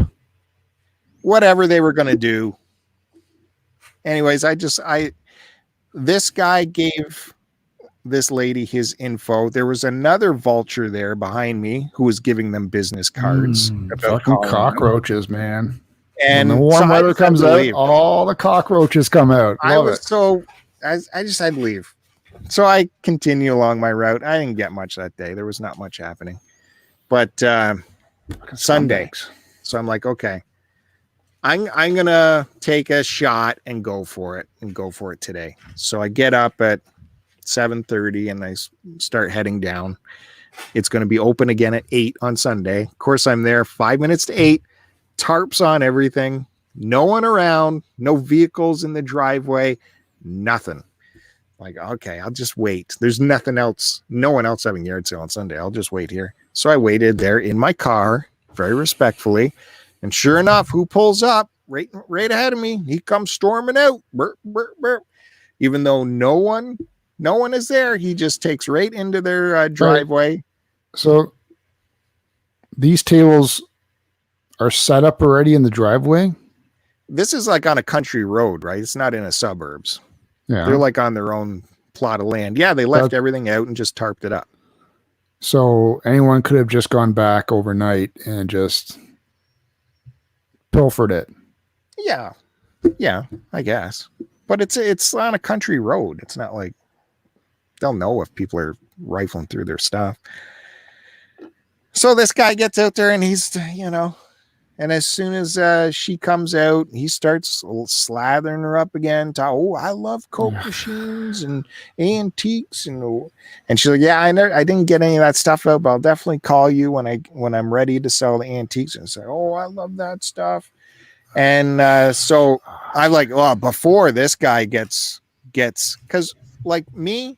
Whatever they were going to do. Anyways, this guy gave this lady his info. There was another vulture there behind me who was giving them business cards. Fucking cockroaches, man. And when the warm weather comes out, all the cockroaches come out. I just had to leave. So I continue along my route. I didn't get much that day. There was not much happening. But Sunday. So I'm like, okay, I'm going to take a shot and go for it today. So I get up at 7:30 and I start heading down. It's going to be open again at 8 on Sunday. Of course, I'm there 5 minutes to 8. Tarps on everything, no one around, no vehicles in the driveway, nothing. Like, okay, I'll just wait. There's nothing else. No one else having yard sale on Sunday. I'll just wait here. So I waited there in my car very respectfully. And sure enough, who pulls up right ahead of me? He comes storming out. Burp, burp, burp. Even though no one is there, he just takes right into their driveway. Right. So these tables are set up already in the driveway. This is like on a country road, right? It's not in a suburbs. Yeah. They're like on their own plot of land. Yeah, they left everything out and just tarped it up. So anyone could have just gone back overnight and just pilfered it. Yeah, I guess. But it's on a country road. It's not like they'll know if people are rifling through their stuff. So this guy gets out there and he's, and as soon as she comes out, he starts slathering her up again. I love Coke machines and antiques, and she's like, yeah, I didn't get any of that stuff out, but I'll definitely call you when I'm ready to sell the antiques. And say, I love that stuff. And so I'm like, before this guy gets, because like me,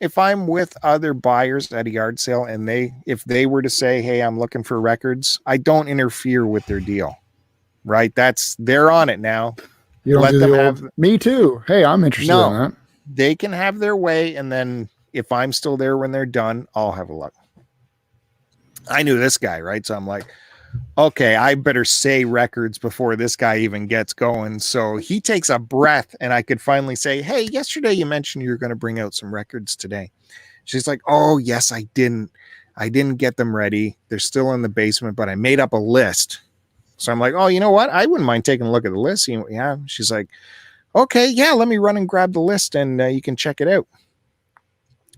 if I'm with other buyers at a yard sale and if they were to say, hey, I'm looking for records, I don't interfere with their deal, right? They're on it now. You don't do the old, me too. Hey, I'm interested in that. They can have their way. And then if I'm still there when they're done, I'll have a look. I knew this guy, right? So I'm like, okay, I better say records before this guy even gets going. So he takes a breath and I could finally say, hey, yesterday you mentioned you were going to bring out some records today. She's like, oh, yes, I didn't get them ready. They're still in the basement, but I made up a list. So I'm like, oh, you know what? I wouldn't mind taking a look at the list. Yeah. She's like, okay, yeah, let me run and grab the list and you can check it out.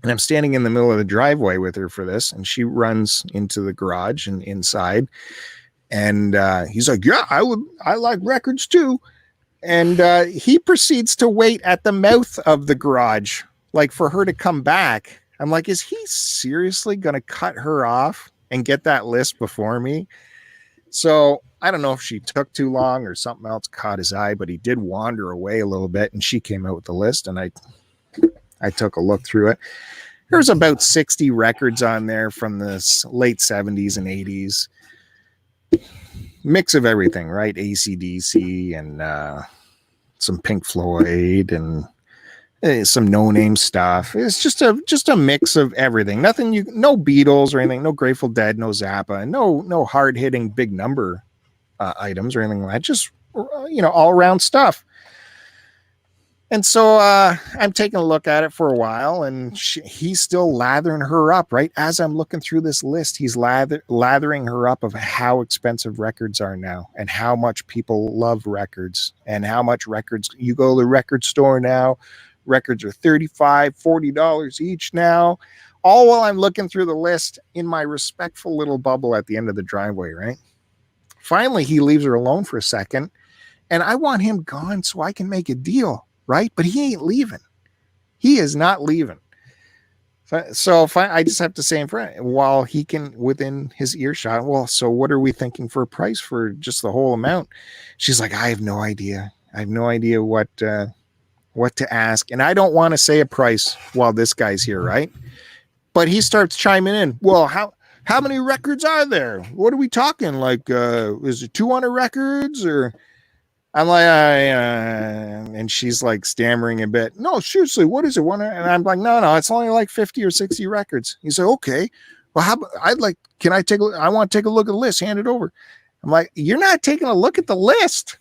And I'm standing in the middle of the driveway with her for this. And she runs into the garage and inside. And he's like, yeah, I like records too. And he proceeds to wait at the mouth of the garage, like for her to come back. I'm like, is he seriously going to cut her off and get that list before me? So I don't know if she took too long or something else caught his eye, but he did wander away a little bit. And she came out with the list and I took a look through it. There's about 60 records on there from the late 70s and 80s. Mix of everything, right? AC/DC and some Pink Floyd and some no-name stuff. It's just a mix of everything. Nothing no Beatles or anything, no Grateful Dead, no Zappa, no hard-hitting big number items or anything like that. Just all-around stuff. And so I'm taking a look at it for a while, and he's still lathering her up, right? As I'm looking through this list, he's lathering her up of how expensive records are now and how much people love records and how much records. You go to the record store now, records are $35, $40 each now. All while I'm looking through the list in my respectful little bubble at the end of the driveway, right? Finally, he leaves her alone for a second, and I want him gone so I can make a deal. Right? But he ain't leaving. He is not leaving. So I just have to say in front while he can within his earshot. Well, so what are we thinking for a price for just the whole amount? She's like, I have no idea. I have no idea what to ask. And I don't want to say a price while this guy's here. Right. But he starts chiming in. Well, how many records are there? What are we talking? Like, is it 200 records or? I'm like, and she's like stammering a bit. No, seriously, what is it? And I'm like, no, it's only like 50 or 60 records. He said, okay, well, I want to take a look at the list, hand it over. I'm like, you're not taking a look at the list.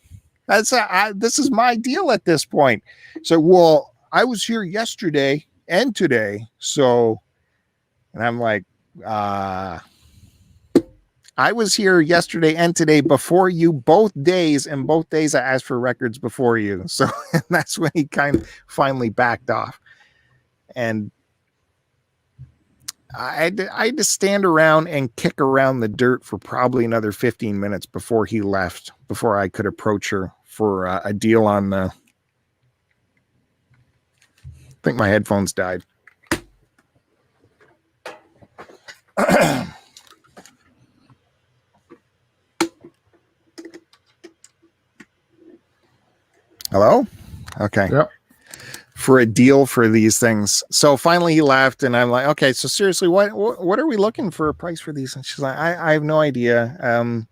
This is my deal at this point. So, well, I was here yesterday and today. So, and I'm like, I was here yesterday and today before you both days, and both days I asked for records before you. So that's when he kind of finally backed off. And I had to stand around and kick around the dirt for probably another 15 minutes before he left, before I could approach her for a deal on the... I think my headphones died. Hello? Okay. Yep. For a deal for these things. So finally he left and I'm like, okay, so seriously, what are we looking for a price for these? And she's like, I have no idea.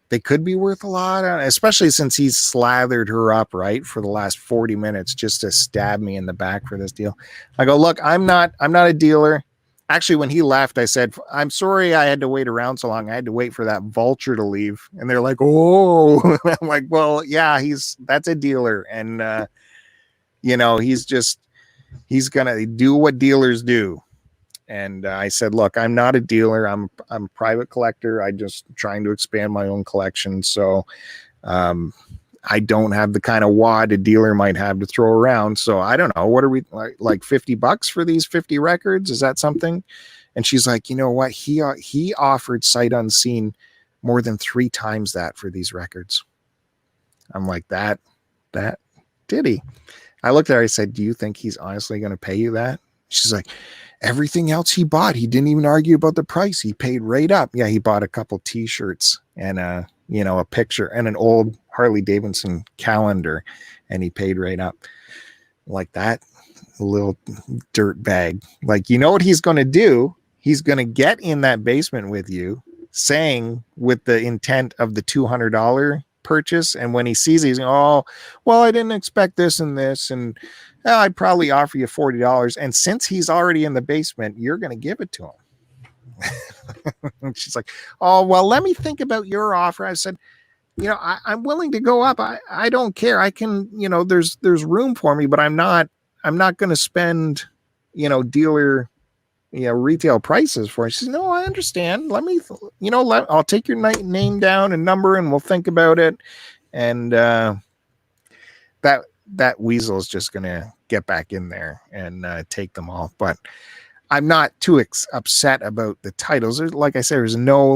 They could be worth a lot, especially since he's slathered her up, right, for the last 40 minutes just to stab me in the back for this deal. I go, look, I'm not a dealer. Actually, when he left, I said, I'm sorry I had to wait around so long. I had to wait for that vulture to leave. And they're like, oh, I'm like, well, yeah, that's a dealer. And, he's gonna do what dealers do. And I said, look, I'm not a dealer. I'm a private collector. I just trying to expand my own collection. So I don't have the kind of wad a dealer might have to throw around. So I don't know. What are we like $50 for these 50 records? Is that something? And she's like, you know what? He offered sight unseen more than 3 times that for these records. I'm like, that did he? I looked at her. I said, do you think he's honestly going to pay you that? She's like, everything else he bought, he didn't even argue about the price. He paid right up. Yeah, he bought a couple T-shirts and a picture and an old Harley Davidson calendar, and he paid right up. Like that little dirt bag. Like, you know what he's going to do? He's going to get in that basement with you, saying with the intent of the $200 purchase, and when he sees it, he's going, oh, well, I didn't expect this and this, and I'd probably offer you $40. And since he's already in the basement, you're going to give it to him. And she's like, oh, well, let me think about your offer. I said, I'm willing to go up. I don't care. I can, there's room for me, but I'm not going to spend, dealer, retail prices for it. She says, no, I understand. Let me, I'll take your name down and number and we'll think about it. And that weasel is just going to get back in there and take them all. But I'm not too upset about the titles. Like I said, there's no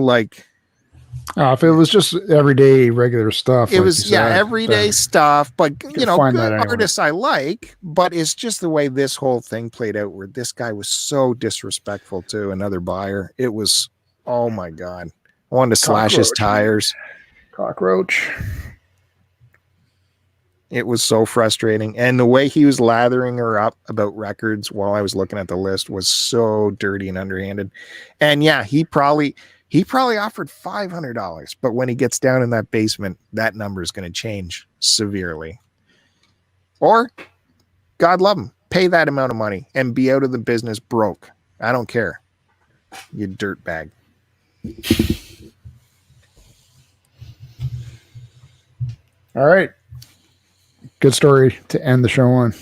if it was just everyday regular stuff, it was everyday stuff. But good artists I like. But it's just the way this whole thing played out, where this guy was so disrespectful to another buyer. It was, oh my god, I wanted to slash his tires. Cockroach. It was so frustrating. And the way he was lathering her up about records while I was looking at the list was so dirty and underhanded. And yeah, he probably offered $500, but when he gets down in that basement, that number is going to change severely. Or, God love him, pay that amount of money and be out of the business broke. I don't care. You dirtbag. All right. Good story to end the show on.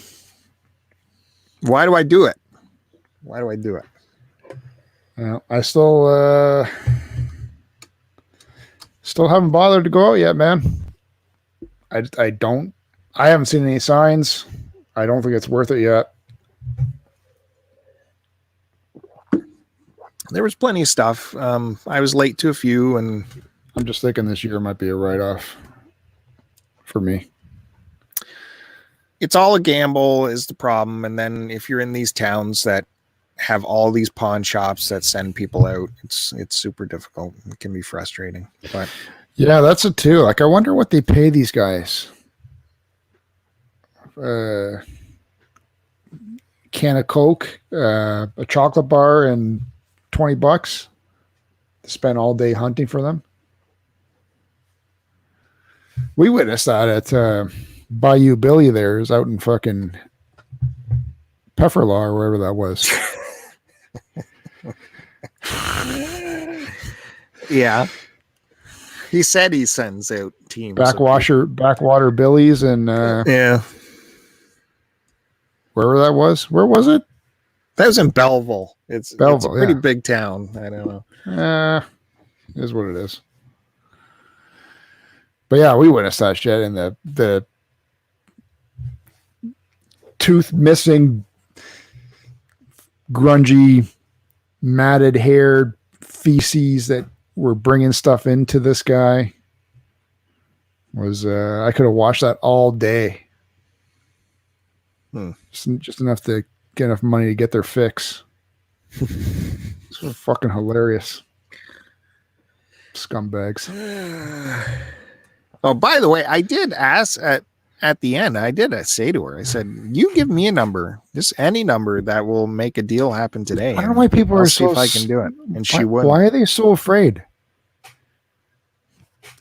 Why do I do it? I still haven't bothered to go out yet, man. I haven't seen any signs. I don't think it's worth it yet. There was plenty of stuff. I was late to a few, and I'm just thinking this year might be a write-off for me. It's all a gamble is the problem. And then if you're in these towns that have all these pawn shops that send people out, it's super difficult. It can be frustrating. But yeah, that's it too. Like, I wonder what they pay these guys. Can of Coke, a chocolate bar, and $20 to spend all day hunting for them. We witnessed that at Bayou Billy there is out in fucking Pefferlaw or wherever that was. Yeah. He said he sends out teams. Backwater Billies and yeah. Wherever that was. Where was it? That was in Belleville. It's a pretty yeah. big town. I don't know. It is what it is. But yeah, we witnessed that shit, and the tooth missing, grungy, matted haired feces that were bringing stuff into this guy was I could have watched that all day. Just enough to get enough money to get their fix. It's fucking hilarious. Scumbags. Oh, by the way, I did ask at the end, I say to her, I said, you give me a number, just any number that will make a deal happen today. I don't know why people are so... see if I can do it. And she would. Why are they so afraid?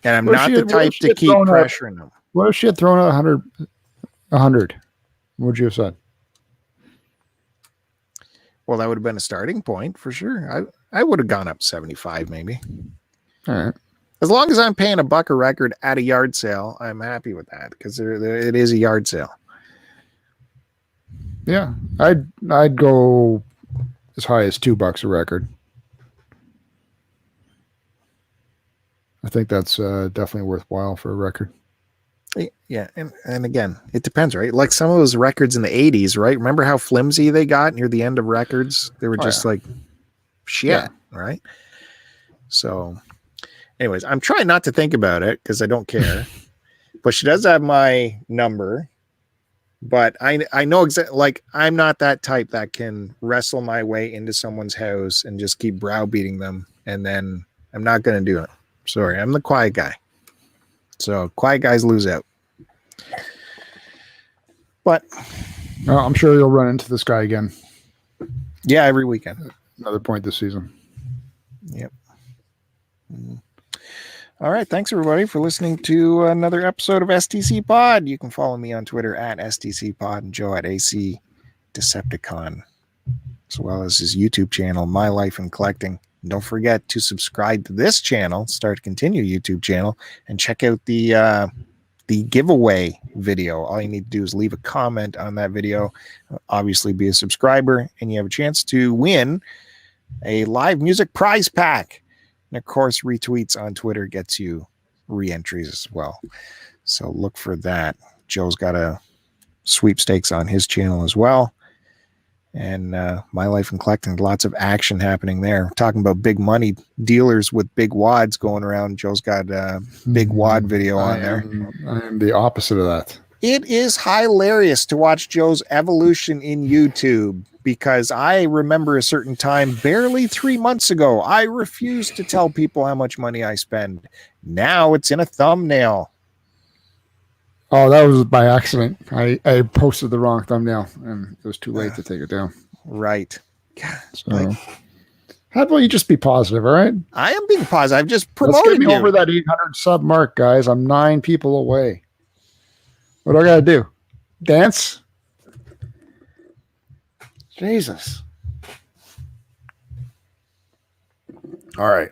And I'm not the type to keep pressuring them. What if she had thrown out 100? What would you have said? Well, that would have been a starting point for sure. I would have gone up 75 maybe. All right. As long as I'm paying $1 a record at a yard sale, I'm happy with that because it is a yard sale. Yeah, I'd go as high as $2 a record. I think that's definitely worthwhile for a record. Yeah, and again, it depends, right? Like some of those records in the 80s, right? Remember how flimsy they got near the end of records? They were just like shit, right? So, anyways, I'm trying not to think about it because I don't care. But she does have my number. But I know exactly, like, I'm not that type that can wrestle my way into someone's house and just keep browbeating them. And then I'm not going to do it. Sorry, I'm the quiet guy. So quiet guys lose out. But I'm sure you'll run into this guy again. Yeah, every weekend. Another point this season. Yep. All right. Thanks, everybody, for listening to another episode of STC Pod. You can follow me on Twitter at STCPod and Joe at AC Decepticon, as well as his YouTube channel, My Life in Collecting. And don't forget to subscribe to this channel, Start to Continue YouTube channel, and check out the giveaway video. All you need to do is leave a comment on that video, obviously be a subscriber, and you have a chance to win a live music prize pack. And of course, retweets on Twitter gets you re-entries as well. So look for that. Joe's got a sweepstakes on his channel as well. And My Life in Collecting, lots of action happening there. Talking about big money dealers with big wads going around. Joe's got a big wad video on there. I am the opposite of that. It is hilarious to watch Joe's evolution in YouTube, because I remember a certain time barely 3 months ago, I refused to tell people how much money I spend. Now it's in a thumbnail. Oh, that was by accident. I posted the wrong thumbnail and it was too late to take it down. Right. God, so, how about you just be positive, all right? I am being positive. I've just promoted Let's get me over that 800 sub mark, guys. I'm 9 people away. What do I got to do? Dance? Jesus. All right.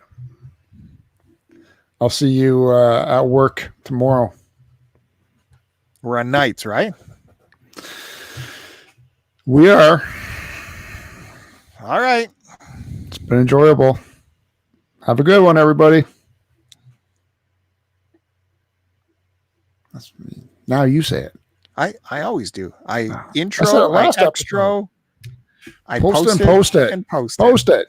I'll see you at work tomorrow. We're on nights, right? We are. All right. It's been enjoyable. Have a good one, everybody. Now you say it. I always do. I I said it last I extra, I post it. and post it. Post it.